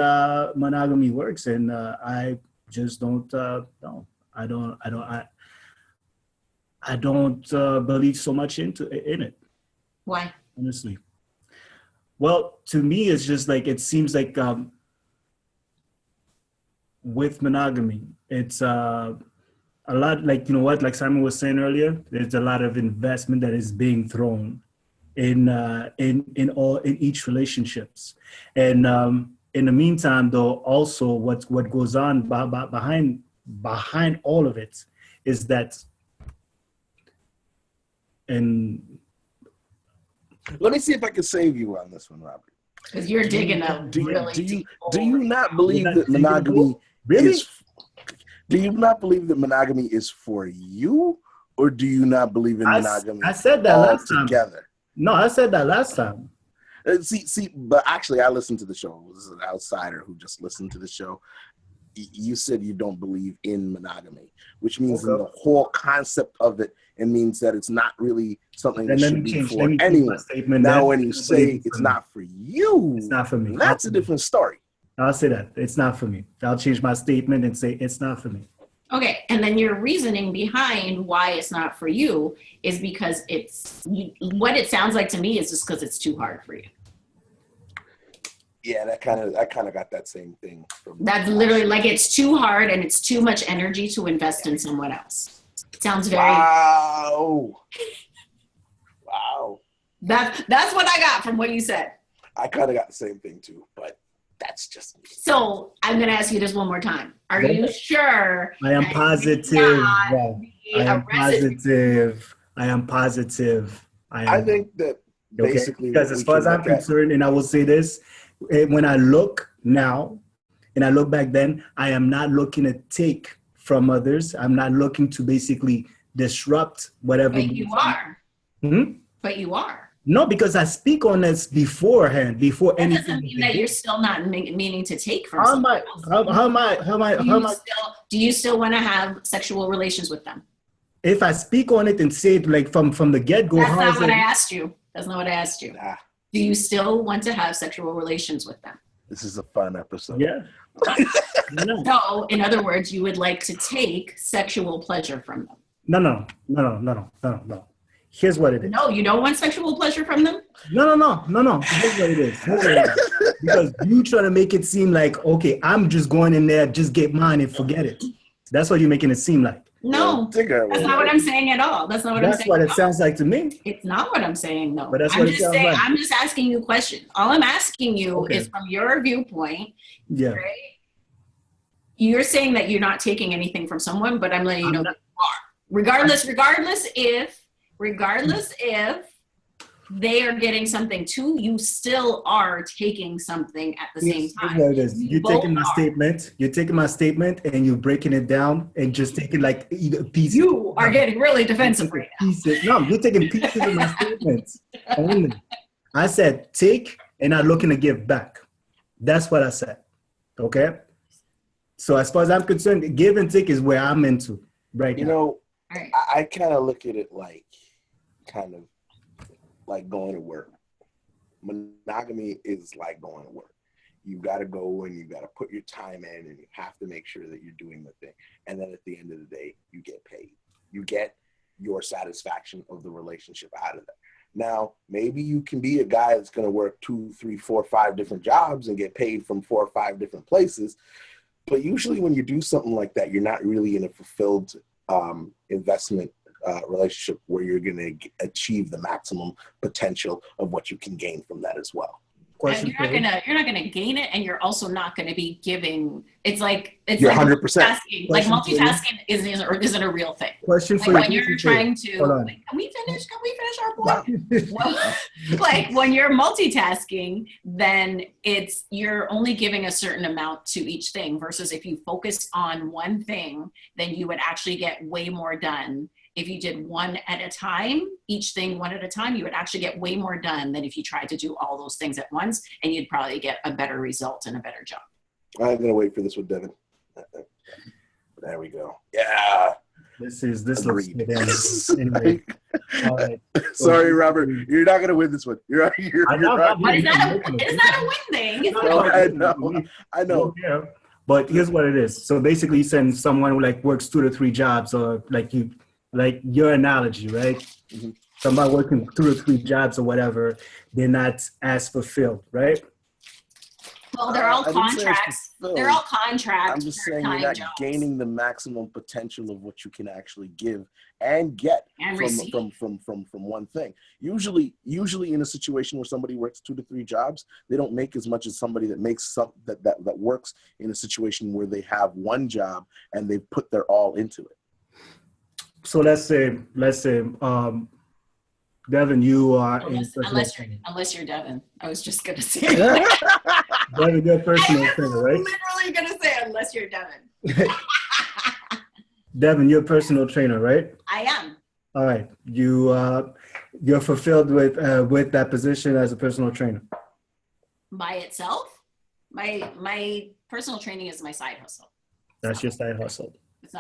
monogamy works, and I just don't. No, I don't. I don't believe so much in it. Why? Honestly. Well, to me, it's just like, it seems like with monogamy, it's a lot like, like Simon was saying earlier, there's a lot of investment that is being thrown in each relationships. And in the meantime, though, also what goes on behind all of it is that, and let me see if I can save you on this one, Robert. Because you're digging up really deep. Do you not believe that monogamy is? Do you not believe that monogamy is for you, or do you not believe in monogamy? I said that last time. Together. No, I said that last time. See, but actually, I listened to the show. This is an outsider who just listened to the show. You said you don't believe in monogamy, which means in the whole concept of it, it means that it's not really something that should be for anyone. Now, when you say it's not for you, it's not for me. That's a different story. I'll say that. It's not for me. I'll change my statement and say it's not for me. Okay, and then your reasoning behind why it's not for you is because what it sounds like to me is just because it's too hard for you. Yeah, I kind of got that same thing. That's literally like, it's too hard and it's too much energy to invest in someone else. It sounds very. Wow. That's what I got from what you said. I kind of got the same thing too, but that's just me. So I'm going to ask you this one more time. Are you sure? I am positive. I am positive. I think that basically, because as far as I'm concerned, and I will say this, when I look now and I look back then, I am not looking to take from others. I'm not looking to basically disrupt whatever. But you are. But you are. No, because I speak on this beforehand, before that anything. That doesn't mean that you're still not meaning to take from someone else. How am I? Do you still want to have sexual relations with them? If I speak on it and say it like from the get-go. That's not what I asked you. That's not what I asked you. Nah. do you still want to have sexual relations with them? This is a fun episode. Yeah. No. So, in other words, you would like to take sexual pleasure from them. No. Here's what it is. No, you don't want sexual pleasure from them? No. Here's what it is. Because you try to make it seem like, okay, I'm just going in there, just get mine and forget it. That's what you're making it seem like. No, that's not what I'm saying at all. That's not what I'm saying. That's what it sounds like to me. It's not what I'm saying, no. But that's what it sounds like. I'm just asking you questions. All I'm asking you is from your viewpoint. Yeah. Right? You're saying that you're not taking anything from someone, but I'm letting you know that you are. Regardless if they are getting something too, you still are taking something at the same time. It is. You're taking my statement and you're breaking it down and just taking like pieces. You are getting really defensive right now. No, you're taking pieces of my statements only. I said take and not looking to give back. That's what I said. Okay? So as far as I'm concerned, give and take is where I'm into right now. You know, I kind of look at it like going to work. Monogamy is like going to work. You got to go and you got to put your time in and you have to make sure that you're doing the thing. And then at the end of the day, you get paid. You get your satisfaction of the relationship out of that. Now, maybe you can be a guy that's going to work 2, 3, 4, 5 different jobs and get paid from 4 or 5 different places. But usually when you do something like that, you're not really in a fulfilled investment relationship where you're going to achieve the maximum potential of what you can gain from that as well. And you're not gonna gain it, and you're also not gonna be giving. It's you're 100%. Multitasking. Like multitasking isn't a real thing. Question for like you. When you're trying to, like, can we finish our point? Well, like when you're multitasking, then you're only giving a certain amount to each thing. Versus if you focus on one thing, then you would actually get way more done. If you did one at a time, each thing one at a time, you would actually get way more done than if you tried to do all those things at once, and you'd probably get a better result and a better job. I'm going to wait for this with Devin. There we go. Yeah. This looks good. Anyway. All right. Sorry, Robert. You're not going to win this one. You're right. But it's not a win thing. I know. Yeah. But here's what it is. So basically, you send someone who like works 2 to 3 jobs, or like your analogy, right? Mm-hmm. Somebody working 2 or 3 jobs or whatever, they're not as fulfilled, right? Well, they're all contracts. They're all contracts. I'm just saying you're not gaining the maximum potential of what you can actually give and get from one thing. Usually in a situation where somebody works 2 to 3 jobs, they don't make as much as somebody that makes that works in a situation where they have one job and they've put their all into it. So let's say, Devin, you are unless you're Devin. I was just gonna say. Devin, you're a personal trainer, right? Literally gonna say unless you're Devin. Devin, you're a personal trainer, right? I am. All right, you're fulfilled with that position as a personal trainer. By itself, my personal training is my side hustle. That's your side hustle. It's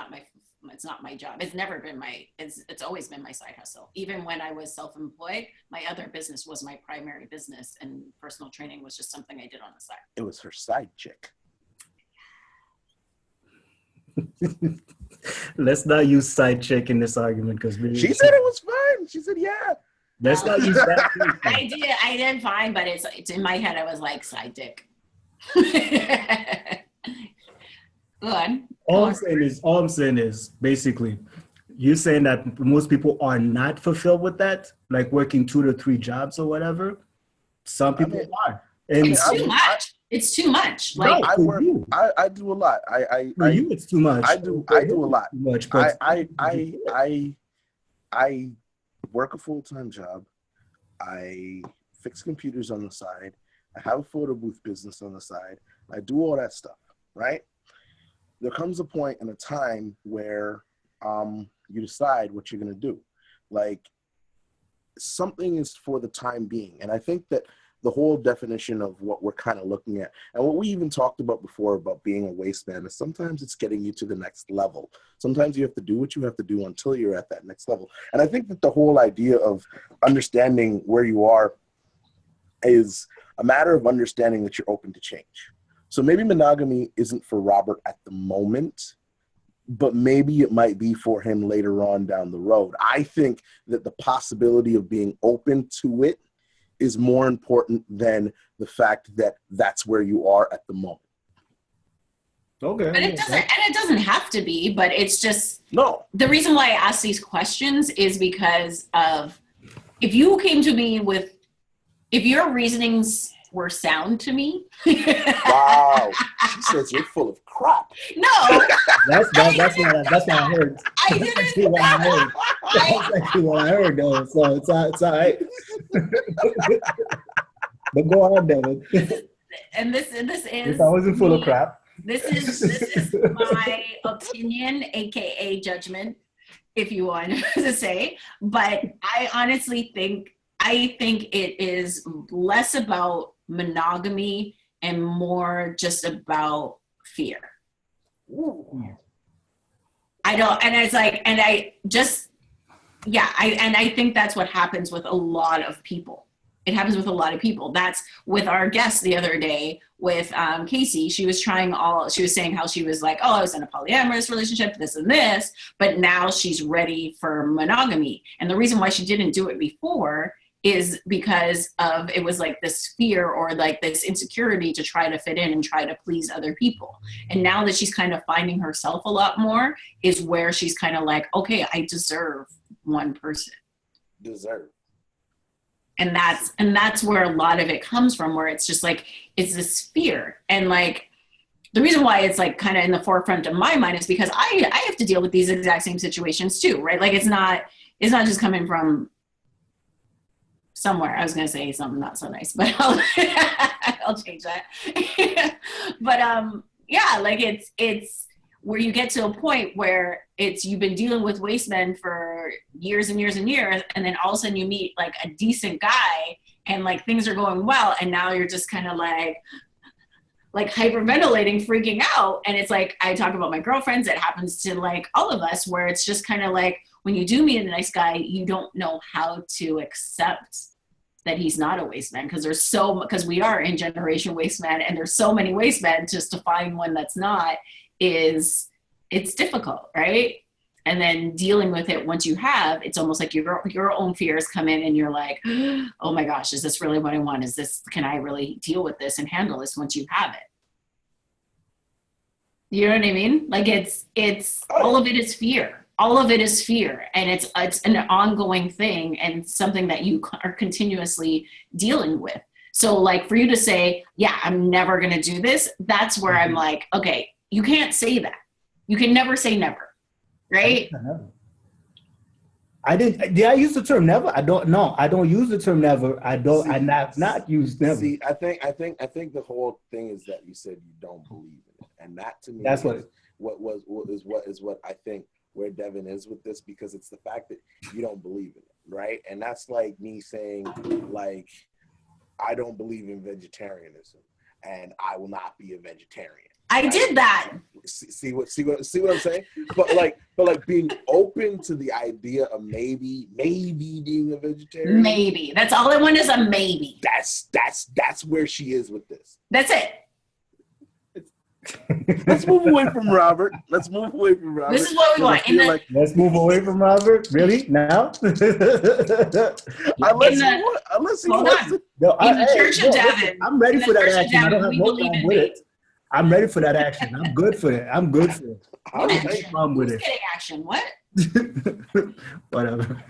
not my job. It's never been it's always been my side hustle. Even when I was self-employed, my other business was my primary business, and personal training was just something I did on the side. It was her side chick. Let's not use side chick in this argument because she said it was fine. She said, yeah. Let's not use that. I did fine, but it's in my head. I was like side dick. Good. All I'm saying is basically, you're saying that most people are not fulfilled with that, like working 2 to 3 jobs or whatever. Some people are. And it's too much. It's too much. Like I do a lot. For you, it's too much. I do a lot. Too much, but I work a full-time job. I fix computers on the side. I have a photo booth business on the side. I do all that stuff, right? There comes a point in a time where you decide what you're going to do. Like, something is for the time being. And I think that the whole definition of what we're kind of looking at, and what we even talked about before about being a wasteman, is sometimes it's getting you to the next level. Sometimes you have to do what you have to do until you're at that next level. And I think that the whole idea of understanding where you are is a matter of understanding that you're open to change. So maybe monogamy isn't for Robert at the moment, but maybe it might be for him later on down the road. I think that the possibility of being open to it is more important than the fact that that's where you are at the moment. Okay. But it doesn't have to be, but it's just, No. the reason why I ask these questions is because of, if you came to me with, if your reasonings were sound to me. Wow. She says you're full of crap. No. That's what I heard. I That's actually what I heard. That's actually what I heard, though. So it's all right. But go on, Devin. And this is. If I wasn't full of crap. This is my opinion, aka judgment, if you want to say. But I honestly think it is less about monogamy and more just about fear. Ooh. I think that's what happens with a lot of people. It happens with a lot of people. That's with our guest the other day with Casey. She was saying how she was like, oh, I was in a polyamorous relationship, this and this, but now she's ready for monogamy. And the reason why she didn't do it before is because of, it was like this fear or like this insecurity to try to fit in and try to please other people. And now that she's kind of finding herself a lot more is where she's kind of like, okay, I deserve one person. And that's where a lot of it comes from, where it's just like, it's this fear. And like, the reason why it's like kind of in the forefront of my mind is because I have to deal with these exact same situations too, right? Like it's not just coming from somewhere. I was going to say something not so nice, but I'll change that. But yeah, like it's where you get to a point where you've been dealing with Wasteman for years and years and years, and then all of a sudden you meet like a decent guy and like things are going well, and now you're just kind of like hyperventilating, freaking out. And it's like, I talk about my girlfriends, it happens to like all of us, where it's just kind of like, when you do meet a nice guy, you don't know how to accept that he's not a Wasteman, because we are in generation Wasteman, and there's so many Wastemen, just to find one that's not it's difficult, right? And then dealing with it once you have, it's almost like your own fears come in and you're like, oh my gosh, is this really what I want? Can I really deal with this and handle this once you have it? You know what I mean? Like it's all of it is fear. All of it is fear. And it's an ongoing thing and something that you are continuously dealing with. So like for you to say, yeah, I'm never going to do this. That's where I'm like, okay, you can't say that. You can never say never, right? Did I use the term never? I don't know. I don't use the term never. I not use never. See, I think the whole thing is that you said you don't believe in it, and that to me that's what I think where Devin is with this, because it's the fact that you don't believe in it, right? And that's like me saying, like, I don't believe in vegetarianism, and I will not be a vegetarian. I did that. See what I'm saying? But like being open to the idea of maybe being a vegetarian. Maybe. That's all I want is a maybe. That's where she is with this. That's it. Let's move away from Robert. This is what we want. Let's move away from Robert. Really? Now? Unless he wants to. No, in the Church of Devin. I'm ready for that action. I don't have no problem with it. I'm ready for that action. I'm good for it. I don't have no problem with it. Getting action. What? Whatever.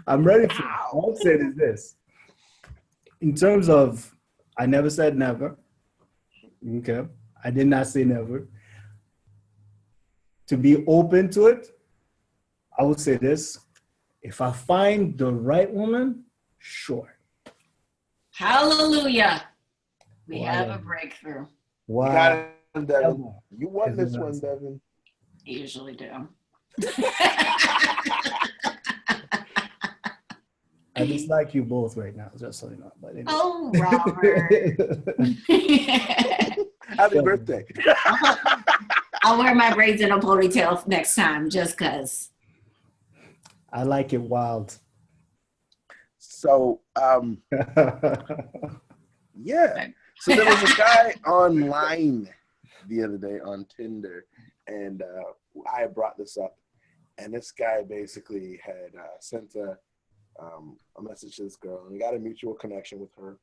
I'm ready for it. All I'm saying is this. In terms of, I never said never. Okay. I did not say never. To be open to it, I would say this. If I find the right woman, sure. Hallelujah. We have a breakthrough. Wow. You won this one, Devin. I usually do. I dislike you both right now, just so you know. But anyway. Oh, Robert. Happy birthday. I'll wear my braids in a ponytail next time, just because. I like it wild. So, yeah. So there was a guy online the other day on Tinder, and I brought this up, and this guy basically had sent a message to this girl, and he got a mutual connection with her,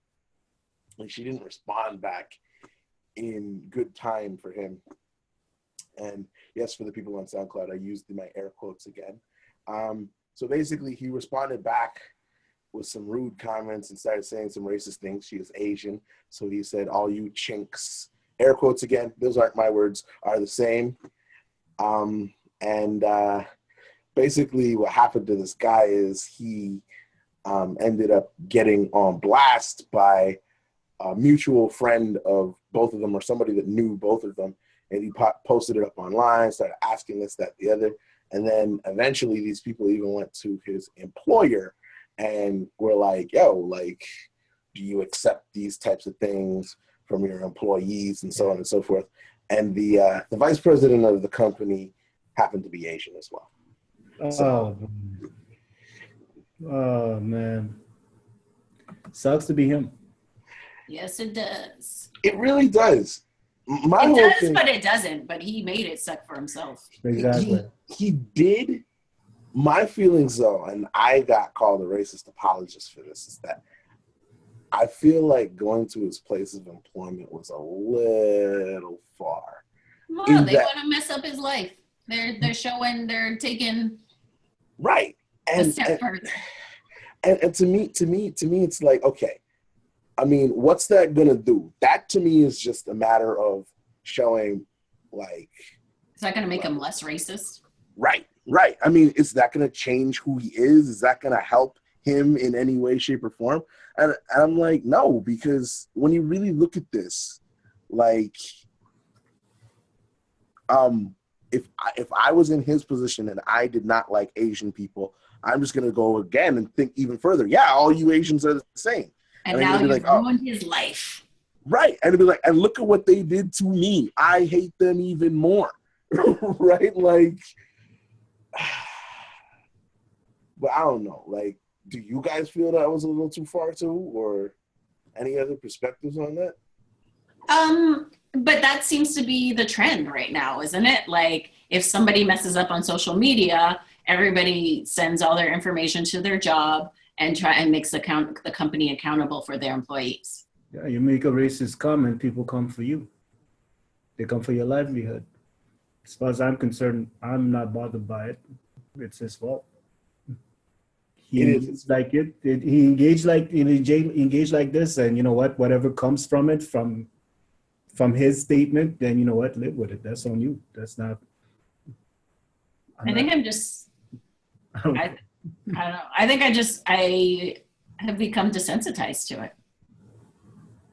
and she didn't respond back in good time for him. And yes, for the people on SoundCloud, I used my air quotes again. So basically, he responded back with some rude comments and started saying some racist things. She is Asian, so he said, "All you chinks," air quotes again, those aren't my words, are the same. Basically what happened to this guy is he ended up getting on blast by a mutual friend of both of them, or somebody that knew both of them, and he posted it up online, started asking this, that, the other, and then eventually these people even went to his employer and were like, "Yo, like, do you accept these types of things from your employees," and so on and so forth. And the vice president of the company happened to be Asian as well. Oh man, sucks to be him. Yes, it does. It really does. It does, but it doesn't. But he made it suck for himself. Exactly. He did. My feelings, though, and I got called a racist apologist for this, is that I feel like going to his place of employment was a little far. Well, they want to mess up his life. They're showing, they're taking right a step further. And to me, it's like, okay, I mean, what's that gonna do? That to me is just a matter of showing, like, is that gonna make him less racist? Right. I mean, is that gonna change who he is? Is that gonna help him in any way, shape, or form? And I'm like, no, because when you really look at this, like, if I was in his position and I did not like Asian people, I'm just gonna go again and think even further. Yeah, all you Asians are the same. And now you've ruined his life. Right. And it'd be like, and look at what they did to me. I hate them even more. Right? Like, but I don't know. Like, do you guys feel that was a little too far too, or any other perspectives on that? But that seems to be the trend right now, isn't it? Like, if somebody messes up on social media, everybody sends all their information to their job and makes the company accountable for their employees. Yeah, you make a racist comment, people come for you. They come for your livelihood. As far as I'm concerned, I'm not bothered by it. It's his fault. He engaged like it. He engaged like this, and you know what? Whatever comes from it, from his statement, then you know what? Live with it. That's on you. That's not. I don't know. I think I have become desensitized to it.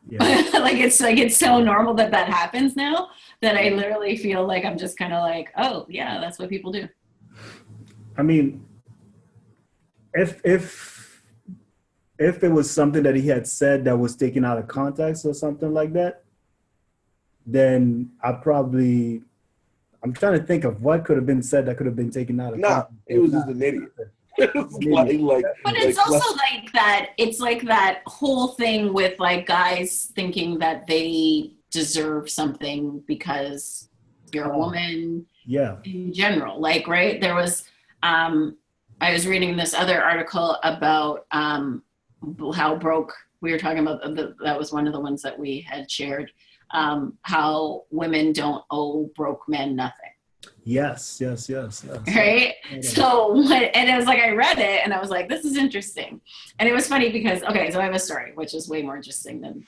Yeah. it's so normal that happens now that I literally feel like I'm just kind of like, oh yeah, that's what people do. I mean, if it was something that he had said that was taken out of context or something like that, then I'm trying to think of what could have been said that could have been taken out of context. It was just an idiot. But it's also like that. It's like that whole thing with like guys thinking that they deserve something because you're a woman. Yeah. In general, like, right? There was, I was reading this other article about how broke, we were talking about, that was one of the ones that we had shared, how women don't owe broke men nothing. Yes. Right? So, and it was like, I read it and I was like, this is interesting. And it was funny because, okay, so I have a story, which is way more interesting than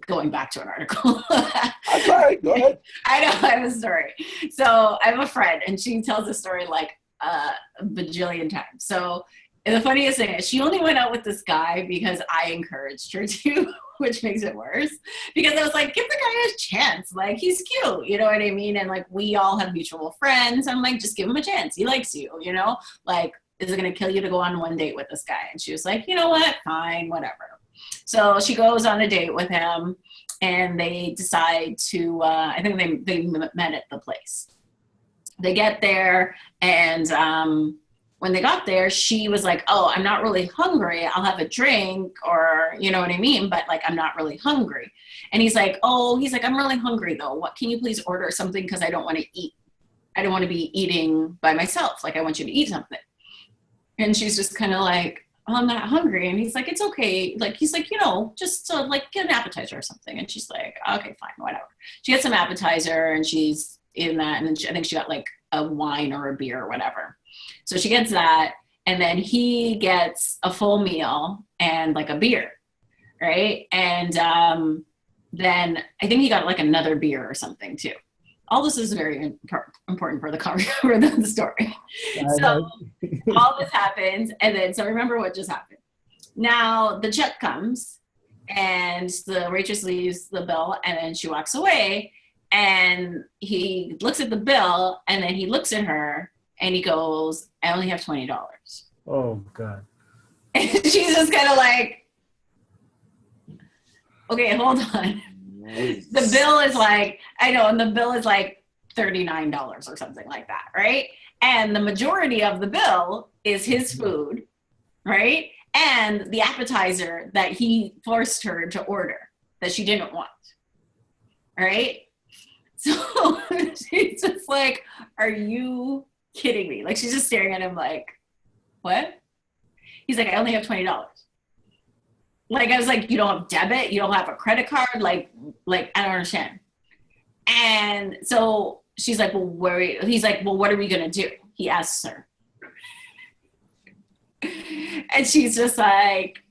going back to an article. That's all right, go ahead. I know, I have a story. So I have a friend and she tells the story like a bajillion times. So the funniest thing is she only went out with this guy because I encouraged her to, which makes it worse. Because I was like, give the guy a chance. Like, he's cute, you know what I mean? And like, we all have mutual friends. I'm like, just give him a chance. He likes you, you know? Like, is it going to kill you to go on one date with this guy? And she was like, you know what? Fine, whatever. So she goes on a date with him and they decide to, I think they met at the place. They get there and when they got there, she was like, oh, I'm not really hungry. I'll have a drink, or, you know what I mean? But like, I'm not really hungry. And he's like, I'm really hungry though. What, can you please order something? Because I don't want to eat. I don't want to be eating by myself. Like, I want you to eat something. And she's just kind of like, oh, I'm not hungry. And he's like, it's okay. Like, he's like, just to like get an appetizer or something. And she's like, okay, fine, whatever. She gets some appetizer and she's in that. And then I think she got like a wine or a beer or whatever. So she gets that. And then he gets a full meal and like a beer. Right. And then I think he got like another beer or something too. All this is very important for the story. So all this happens, and then so remember what just happened. Now the check comes, and the waitress leaves the bill, and then she walks away, and he looks at the bill, and then he looks at her, and he goes, "I only have $20." Oh God! And she's just kind of like, "Okay, hold on." The bill is like, I know, and the bill is like $39 or something like that, right? And the majority of the bill is his food, right? And the appetizer that he forced her to order that she didn't want, right? So she's just like, are you kidding me? Like, she's just staring at him like, what? He's like, I only have $20. Like, I was like, you don't have debit? You don't have a credit card? Like I don't understand. And so she's like, he's like, well, what are we going to do? He asks her. And she's just like,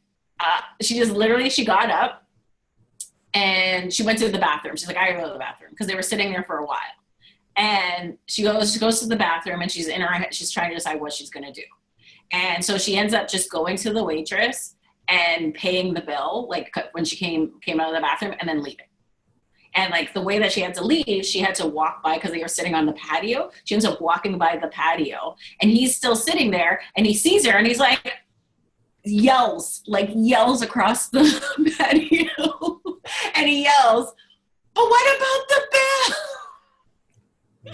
she got up and she went to the bathroom. She's like, I gotta go to the bathroom, because they were sitting there for a while. And she goes to the bathroom, and she's in her head, she's trying to decide what she's going to do. And so she ends up just going to the waitress and paying the bill, like when she came out of the bathroom, and then leaving. And like the way that she had to leave, she had to walk by, because they were sitting on the patio. She ends up walking by the patio, and he's still sitting there, and he sees her, and he's like, yells across the patio. And he yells, but what about the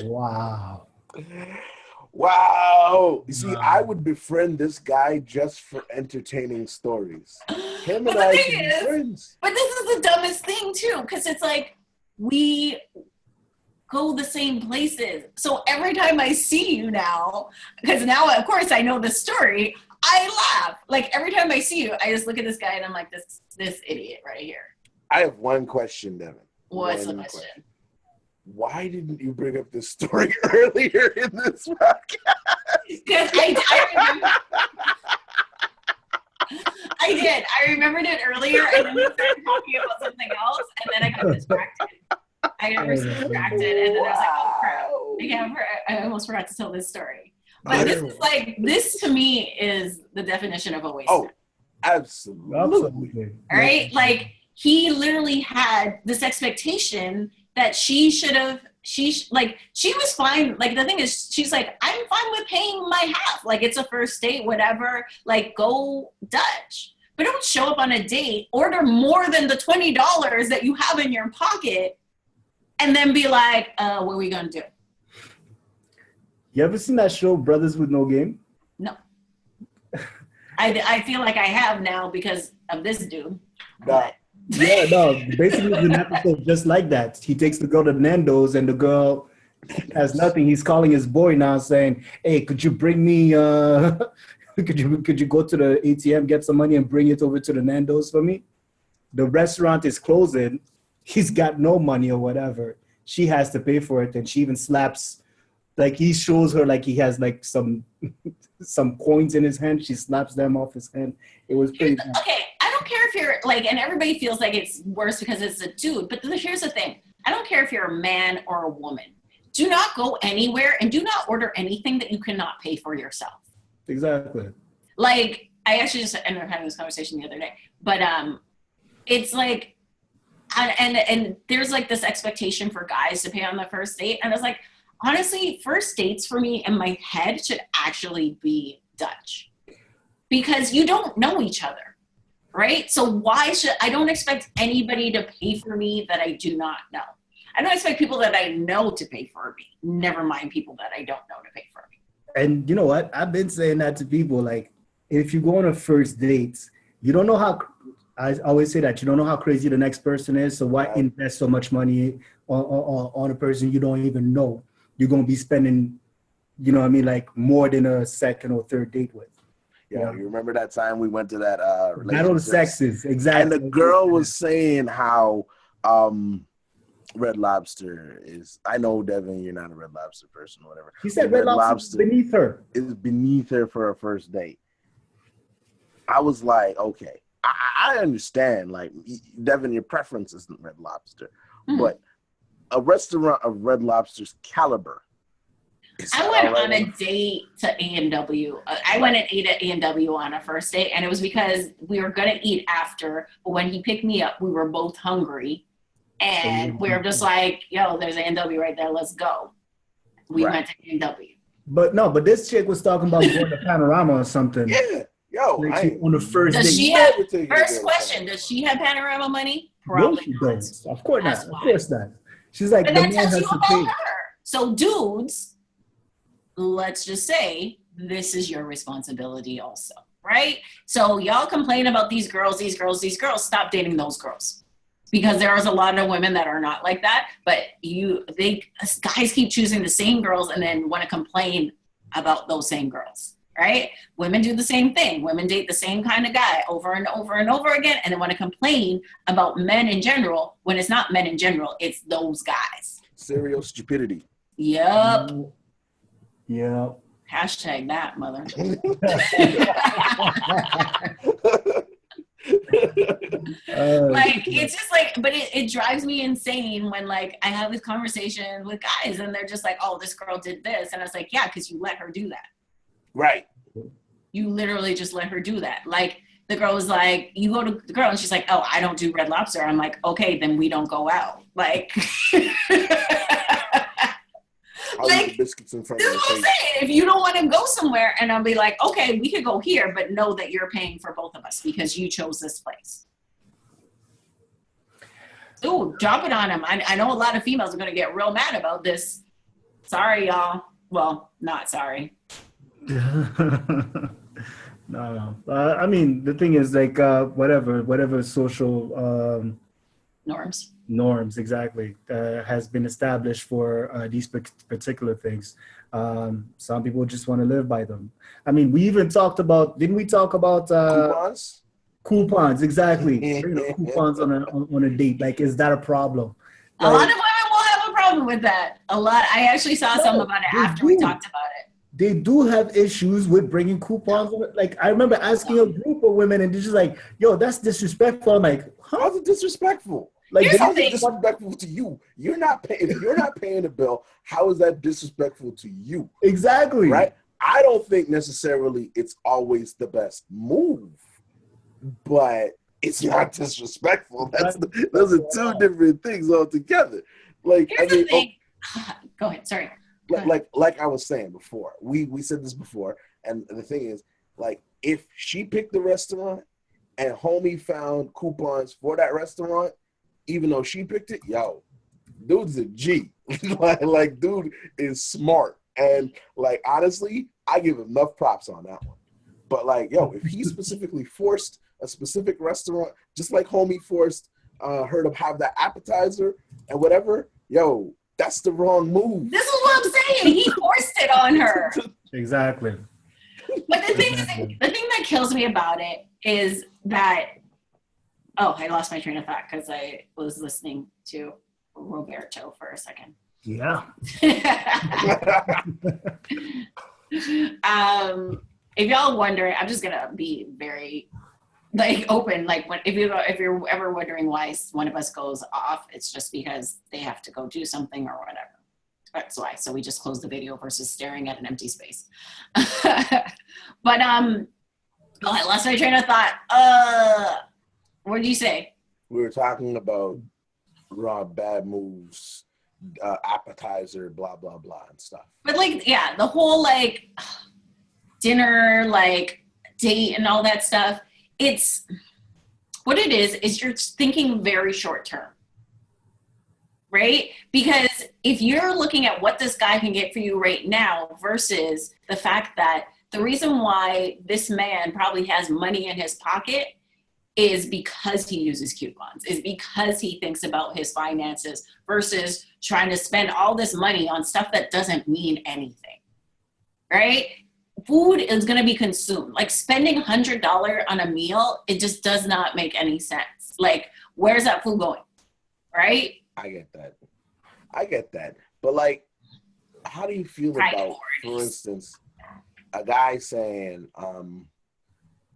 bill? Wow. Wow. You see, I would befriend this guy just for entertaining stories. Him and I should be friends. But this is the dumbest thing too, because it's like, we go the same places. So every time I see you now, because now of course I know the story, I laugh. Like every time I see you, I just look at this guy and I'm like, this idiot right here. I have one question, Devin. What's the question? Why didn't you bring up this story earlier in this podcast? Because I remember. I did. I remembered it earlier, and then we started talking about something else, and then I got distracted. I got distracted, and then I was like, oh crap. I almost forgot to tell this story. But this to me is the definition of a wasteman. Oh, absolutely. All right? Like, he literally had this expectation that she was fine. Like, the thing is, she's like, I'm fine with paying my half. Like, it's a first date, whatever. Like, go Dutch. But don't show up on a date, order more than the $20 that you have in your pocket, and then be like, what are we going to do? You ever seen that show, Brothers with No Game? No. I feel like I have now because of this dude. No. Yeah, no. Basically, it's an episode just like that. He takes the girl to Nando's, and the girl has nothing. He's calling his boy now, saying, "Hey, could you bring me? Could you go to the ATM, get some money, and bring it over to the Nando's for me?" The restaurant is closing. He's got no money or whatever. She has to pay for it, and she even slaps. Like, he shows her like he has like some coins in his hand. She slaps them off his hand. It was pretty. Okay, I don't care if you're like, and everybody feels like it's worse because it's a dude. But here's the thing: I don't care if you're a man or a woman. Do not go anywhere and do not order anything that you cannot pay for yourself. Exactly. Like, I actually just ended up having this conversation the other day, but it's like, and there's like this expectation for guys to pay on the first date, and I was like, honestly, first dates for me in my head should actually be Dutch, because you don't know each other, right? So I don't expect anybody to pay for me that I do not know. I don't expect people that I know to pay for me. Never mind people that I don't know to pay for me. And you know what? I've been saying that to people. Like, if you go on a first date, you don't know how. I always say that you don't know how crazy the next person is. So why Right. invest so much money on a person you don't even know you're gonna be spending? You know what I mean? Like more than a second or third date with. Yo, you remember that time we went to that Battle of the relationships, sexes, and exactly. the girl was saying how Red Lobster is. I know, Devin, you're not a Red Lobster person or whatever. She said But Red Lobster is beneath her. is beneath her for a first date. I was like, okay, I understand. Like, Devin, your preference isn't Red Lobster, but a restaurant of Red Lobster's caliber. I went on a date to A&W. I went and ate at A&W on a first date, and it was because we were going to eat after. But when he picked me up, we were both hungry. And we were just like, yo, there's A&W right there. Let's go. We went to A&W. But this chick was talking about going to Panorama or something. Yeah. Yo, like on the first does date. She have, first question, does she have Panorama money? Probably not. Of course not. Of course not. She's like, but that tells you about her. So dudes, let's just say this is your responsibility also, right? So y'all complain about these girls. Stop dating those girls. Because there's a lot of women that are not like that, but guys keep choosing the same girls and then want to complain about those same girls, right? Women do the same thing. Women date the same kind of guy over and over and over again, and then want to complain about men in general when it's not men in general, it's those guys. Serial stupidity. Yep. Yeah. Hashtag that, mother. Like it's just like, but it drives me insane when like I have this conversation with guys and they're just like, oh, this girl did this, and I was like, yeah, because you let her do that. Right. You literally just let her do that. Like the girl was like, you go to the girl and she's like, oh, I don't do Red Lobster. I'm like, okay, then we don't go out. Like like, biscuits in front this is what I'm saying. If you don't want to go somewhere, and I'll be like, okay, we could go here, but know that you're paying for both of us because you chose this place. Ooh, drop it on him. I know a lot of females are going to get real mad about this. Sorry, y'all. Well, not sorry. No. I mean, the thing is like whatever social norms exactly has been established for these particular things. Some people just want to live by them. I mean, we even didn't we talk about coupons? Exactly. Coupons on a date. Like, is that a problem? Like, a lot of women will have a problem with that. I actually saw some about it after we talked about it. They do have issues with bringing coupons. Like, I remember asking a group of women and they're just like, yo, that's disrespectful. I'm like, huh? How's it disrespectful? Like, how is it disrespectful to you? If you're not paying the bill, how is that disrespectful to you? Exactly. Right? I don't think necessarily it's always the best move, but it's not disrespectful. Those are two different things altogether. Like, here's the thing. Go ahead. Sorry. Like I was saying before, we said this before, and the thing is, like, if she picked the restaurant and homie found coupons for that restaurant, even though she picked it, yo, dude's a G. like dude is smart. And like, honestly, I give enough props on that one. But like, yo, if he specifically forced a specific restaurant, just like homie forced her to have that appetizer and whatever, yo, that's the wrong move. This is what I'm saying. He forced it on her. Exactly. But the thing that kills me about it is that, oh, I lost my train of thought because I was listening to Roberto for a second. Yeah. If y'all wondering, I'm just gonna be very like open. Like, if you're ever wondering why one of us goes off, it's just because they have to go do something or whatever. That's why. So we just close the video versus staring at an empty space. But I lost my train of thought. What did you say? We were talking about raw bad moves, appetizer, blah blah blah, and stuff. But like, yeah, the whole like dinner, like date, and all that stuff. It's what it is you're thinking very short term. right? Because if you're looking at what this guy can get for you right now versus the fact that the reason why this man probably has money in his pocket is because he uses coupons, is because he thinks about his finances versus trying to spend all this money on stuff that doesn't mean anything, right? Food is going to be consumed. Like spending $100 on a meal, it just does not make any sense. Like, where's that food going, right? I get that. But like, how do you feel about, for instance, a guy saying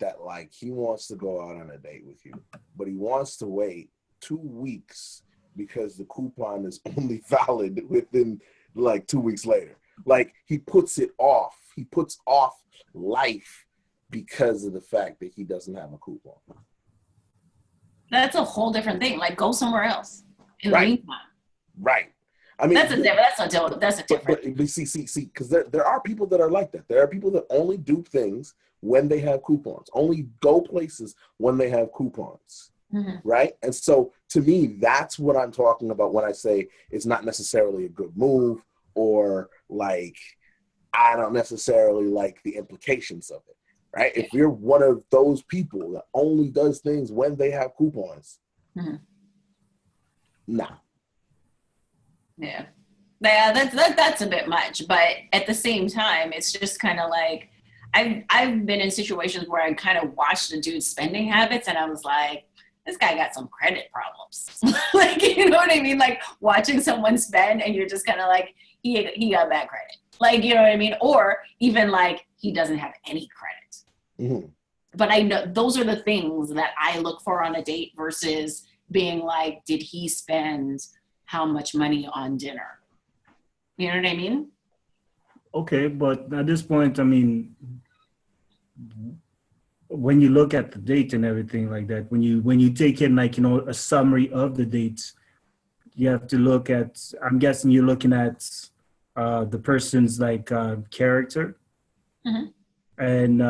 that like he wants to go out on a date with you, but he wants to wait 2 weeks because the coupon is only valid within like 2 weeks later. Like he puts it off. He puts off life because of the fact that he doesn't have a coupon. That's a whole different thing. Like, go somewhere else in the meantime. Right. I mean, that's a different. But see, because there are people that are like that. There are people that only do things when they have coupons, only go places when they have coupons, right? And so, to me, that's what I'm talking about when I say it's not necessarily a good move, or like I don't necessarily like the implications of it, right? If you're one of those people that only does things when they have coupons, nah. Yeah, that's a bit much, but at the same time, it's just kind of like I've been in situations where I kind of watched a dude's spending habits, and I was like, this guy got some credit problems. Like, you know what I mean? Like watching someone spend, and you're just kind of like, he got bad credit. Like, you know what I mean? Or even like he doesn't have any credit. But I know those are the things that I look for on a date versus being like, did he spend how much money on dinner? You know what I mean? Okay, but at this point, I mean, when you look at the date and everything like that, when you take in like, you know, a summary of the dates, you have to look at, I'm guessing you're looking at the person's like character. And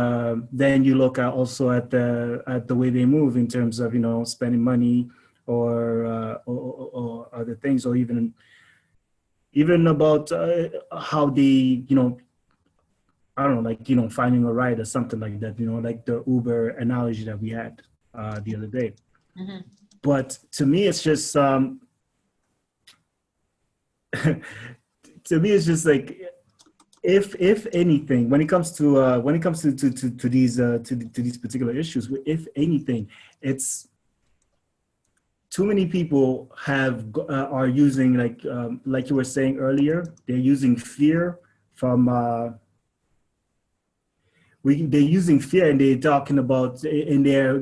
then you look at also at the way they move in terms of, you know, spending money or other things, or even about how they, you know, I don't know, like, you know, finding a ride or something like that, you know, like the Uber analogy that we had the other day. But to me, it's just to me, it's just like, if anything, when it comes to these particular issues, if anything, it's too many people are using like you were saying earlier, they're using fear from they're using fear, and they're talking about, and they're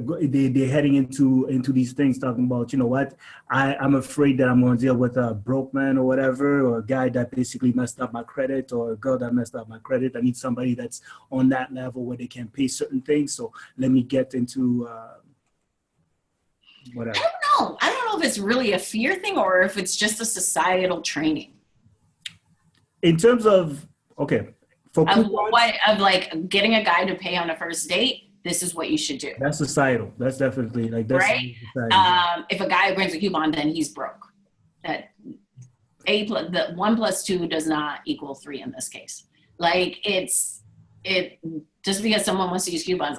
heading into these things, talking about, you know what, I'm afraid that I'm going to deal with a broke man or whatever, or a guy that basically messed up my credit, or a girl that messed up my credit. I need somebody that's on that level where they can pay certain things. So let me get into whatever. I don't know if it's really a fear thing or if it's just a societal training. In terms of, okay. Of like getting a guy to pay on a first date, this is what you should do. That's societal. That's definitely like that's right. If a guy brings a coupon, then he's broke. That the 1 + 2 does not equal 3 in this case. Like it just because someone wants to use coupons,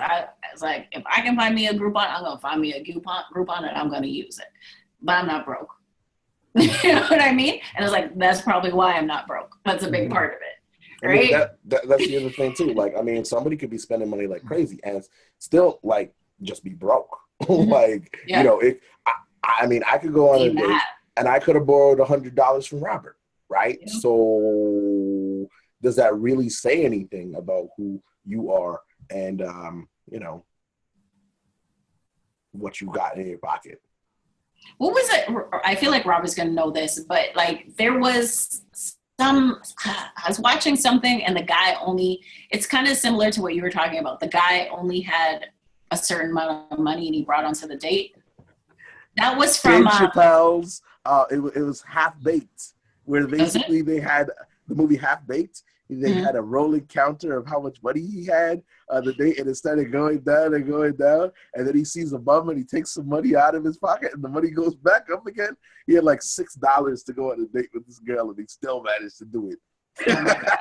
it's like, if I can find me a Groupon, I'm gonna find me a Groupon and I'm gonna use it. But I'm not broke. You know what I mean? And it's like, that's probably why I'm not broke. That's a big part of it. Right? I mean, that's the other thing too. Like, I mean, somebody could be spending money like crazy and still like just be broke. Like, you know, I mean, I could go on a date and I could have borrowed $100 from Robert, right? Yeah. So does that really say anything about who you are and you know, what you got in your pocket? What was it? I feel like Robert's gonna know this, but like there was I was watching something and the guy it's kind of similar to what you were talking about. The guy only had a certain amount of money and he brought onto the date. That was from Chappelle's, it was Half Baked, where basically they had the movie Half Baked, They had a rolling counter of how much money he had the day, and it started going down and going down. And then he sees a bum and he takes some money out of his pocket, and the money goes back up again. He had like $6 to go on a date with this girl, and he still managed to do it. That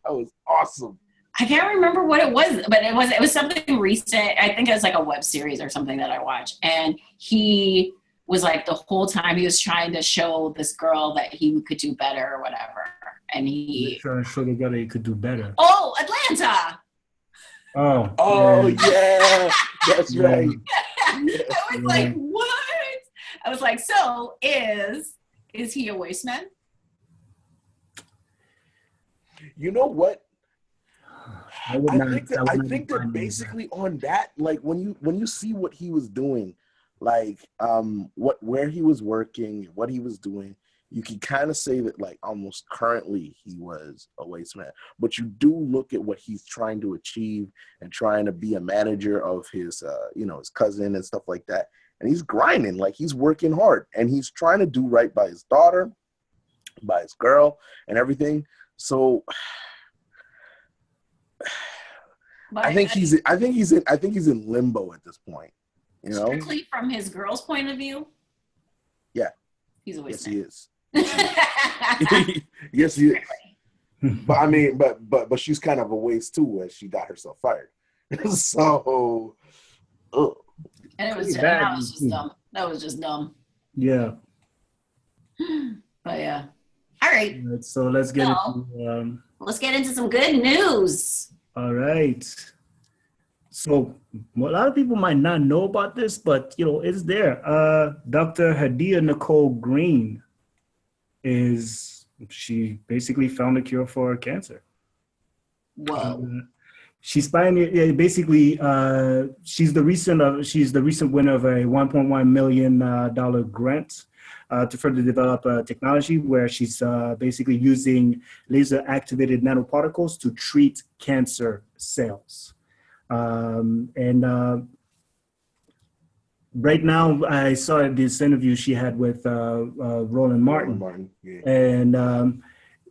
was awesome. I can't remember what it was, but it was something recent. I think it was like a web series or something that I watched. And he was like the whole time he was trying to show this girl that he could do better or whatever. And he trying to show the girl that he could do better. Oh, Atlanta. Oh yeah, that's right. I was like, what? I was like, so is he a wasteman? You know what? I think that basically on that, like when you see what he was doing, like where he was working, what he was doing, you can kind of say that like almost currently he was a waste man. But you do look at what he's trying to achieve and trying to be a manager of his his cousin and stuff like that. And he's grinding, like he's working hard, and he's trying to do right by his daughter, by his girl, and everything. So I think he's in limbo at this point. You know, strictly from his girl's point of view. Yeah, he's a waste man. He is. Yes, he is. But I mean, but she's kind of a waste too, as she got herself fired. So, and it was just dumb. That was just dumb. Yeah. But yeah. All right. So let's get into some good news. All right. So a lot of people might not know about this, but it's there. Dr. Hadiyah-Nicole Green she basically found a cure for cancer. Whoa. She's pioneered. Basically, she's the recent winner of a $1.1 million grant to further develop technology where she's basically using laser activated nanoparticles to treat cancer cells. Right now, I saw this interview she had with Roland Martin. Yeah. And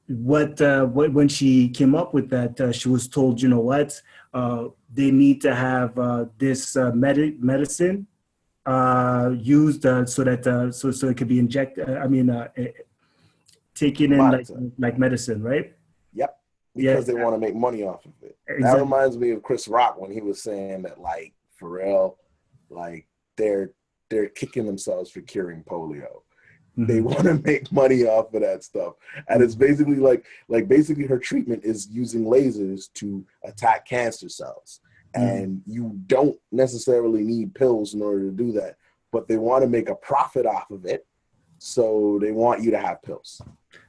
when she came up with that, she was told, they need to have this medicine used so that so it could be injected. Taken in like medicine, right? Yep. Because they want to make money off of it. Exactly. That reminds me of Chris Rock when he was saying that, like, for real, like they're kicking themselves for curing polio. Mm-hmm. They want to make money off of that stuff. And it's basically like basically her treatment is using lasers to attack cancer cells. Mm-hmm. And you don't necessarily need pills in order to do that, but they want to make a profit off of it. So they want you to have pills.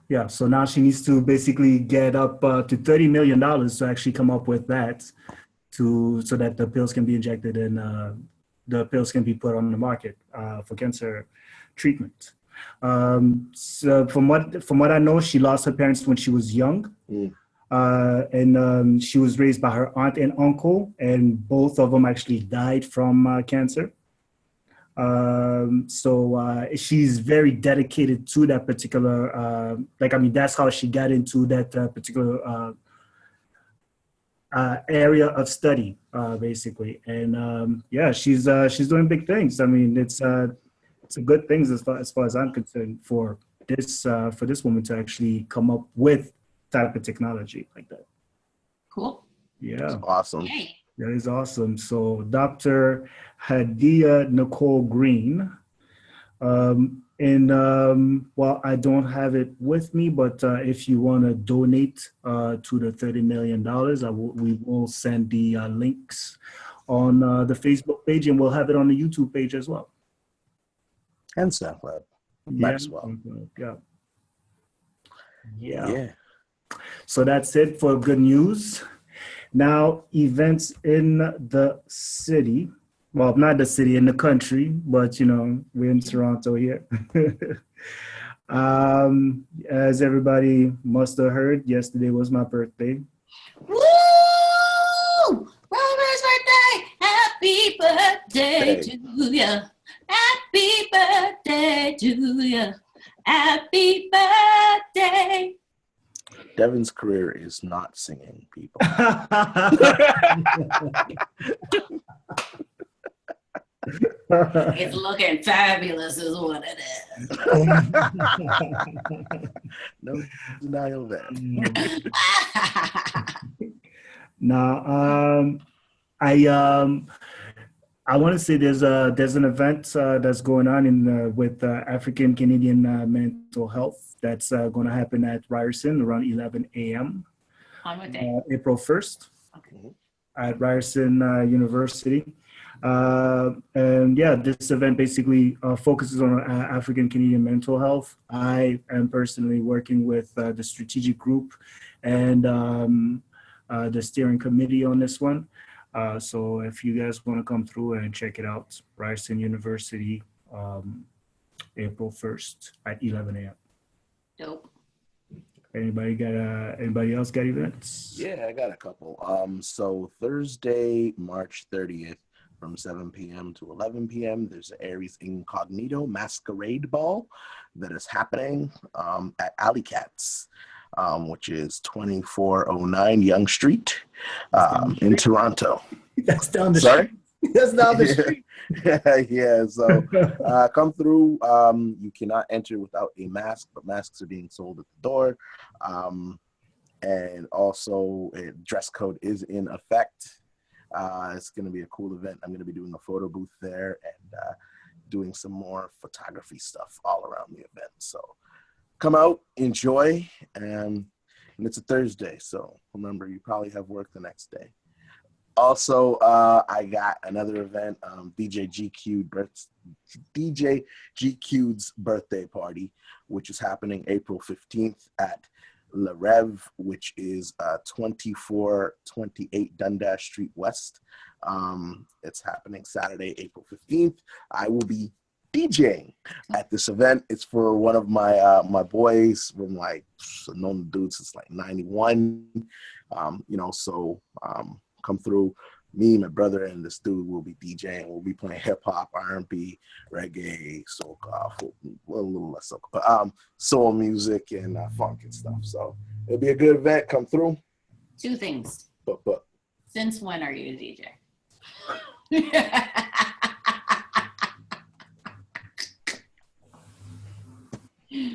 Yeah, so now she needs to basically get up to $30 million to actually come up with that so that the pills can be injected and the pills can be put on the market for cancer treatment. So from what I know, she lost her parents when she was young. And she was raised by her aunt and uncle, and both of them actually died from cancer. So she's very dedicated to that particular, that's how she got into that particular area of study, basically. And she's doing big things. I mean, it's a good thing as far as I'm concerned for this woman to actually come up with type of technology like that. Cool. Yeah. That's awesome. Yay. That is awesome. So Dr. Hadiyah-Nicole Green, well, I don't have it with me, but if you want to donate to the $30 million, we will send the links on the Facebook page, and we'll have it on the YouTube page as well. And SoundCloud. Might as well. Yeah. So that's it for good news. Now, events in the city. Well, not the city, in the country, but, we're in Toronto here. As everybody must have heard, yesterday was my birthday. Woo! Robert's birthday! Happy birthday to you. Happy birthday to you. Happy birthday. Devin's career is not singing, people. It's looking fabulous is what it is. No denial there. Now, I want to say there's an event that's going on with African Canadian mental health that's going to happen at Ryerson around 11 a.m. On what day? April 1st Okay. at Ryerson University. And yeah, this event basically focuses on African Canadian mental health. I am personally working with the strategic group and the steering committee on this one. So if you guys want to come through and check it out, Ryerson University, April 1st at 11 a.m. Dope. Anybody else got events? Yeah, I got a couple. So Thursday, March 30th, from 7 p.m. to 11 p.m., there's an Aries Incognito Masquerade Ball that is happening at Alley Cats, which is 2409 Yonge Street in Toronto. That's down the Sorry? street. That's down the street. Yeah, so come through. You cannot enter without a mask, but masks are being sold at the door. And also, a dress code is in effect. It's going to be a cool event. I'm going to be doing a photo booth there and doing some more photography stuff all around the event. So come out, enjoy, and it's a Thursday. So remember, you probably have work the next day. Also, I got another event, DJ GQ's birthday party, which is happening April 15th at Le Rev, which is 2428 Dundas Street West. It's happening Saturday, April 15th. I will be DJing at this event. It's for one of my my boys from like known the dude since like 91. So come through. Me, my brother, and this dude will be DJing. We'll be playing hip hop, R&B, reggae, soca, a little less soca, but soul music and funk and stuff. So it'll be a good event. Come through. Two things. But Since when are you a DJ?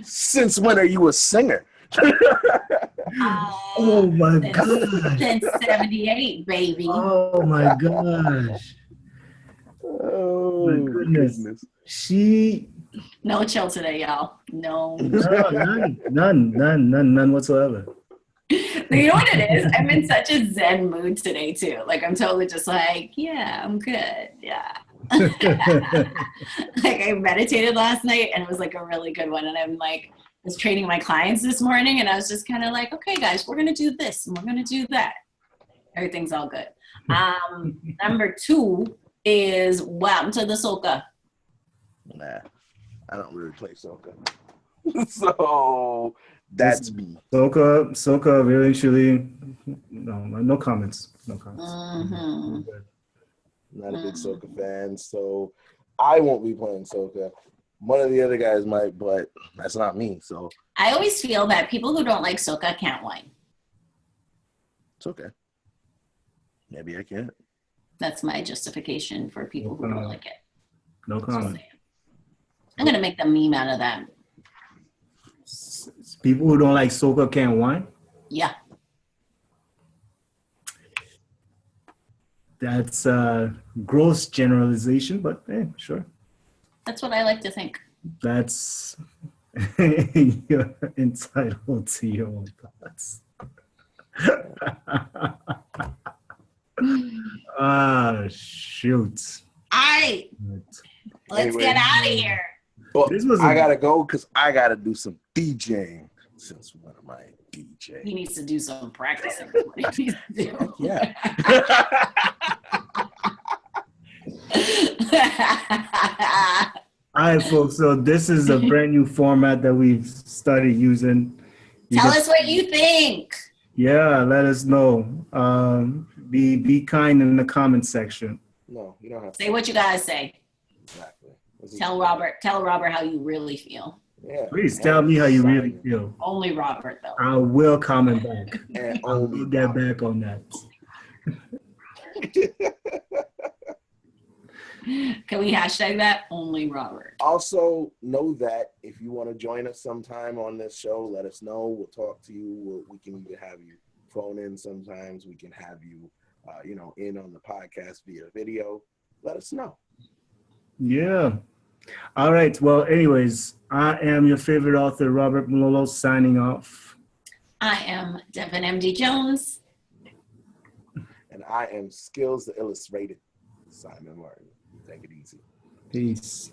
Since when are you a singer? Oh my gosh. Since 78, baby. Oh my gosh. Oh My goodness. She No chill today, y'all. No. none whatsoever. You know what it is? I'm in such a zen mood today too. Like I'm totally just like, yeah, I'm good. Yeah. Like I meditated last night and it was like a really good one. And I'm like, I was training my clients this morning and I was just kind of like, okay guys, we're gonna do this and we're gonna do that. Everything's all good. Number 2 is what happened to the soca? Nah, I don't really play soca. So that's me. Soca really truly no comments. Mm-hmm. Not a big soca fan, so I won't be playing soca. One of the other guys might, but that's not me. So I always feel that people who don't like soca can't whine. it's okay. Maybe I can't. That's my justification for people who don't like it. No comment. I'm gonna make the meme out of that. People who don't like soca can't whine? Yeah. That's a gross generalization, but sure. That's what I like to think. That's you're entitled to your own thoughts. Shoot. Alright. Let's get out of here. But I gotta go because I gotta do some DJing. Since when am I DJ? He needs to do some practicing. What he needs to do. Yeah. All right, folks. So this is a brand new format that we've started using. Tell us what you think. Yeah, let us know. Be kind in the comment section. No, you don't have to. Say what you gotta say. Exactly. Tell Robert how you really feel. Yeah. Please tell me how you really feel. Only Robert, though. I will comment back. And I will get back on that. Can we hashtag that? Only Robert. Also, know that if you want to join us sometime on this show, let us know. We'll talk to you. We can even have you phone in sometimes. We can have you, in on the podcast via video. Let us know. Yeah. All right. Well, anyways, I am your favorite author, Robert Malolo, signing off. I am Devin M.D. Jones. And I am Skills the Illustrated, Simon Martin. Take it easy. Peace.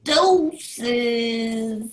Doses.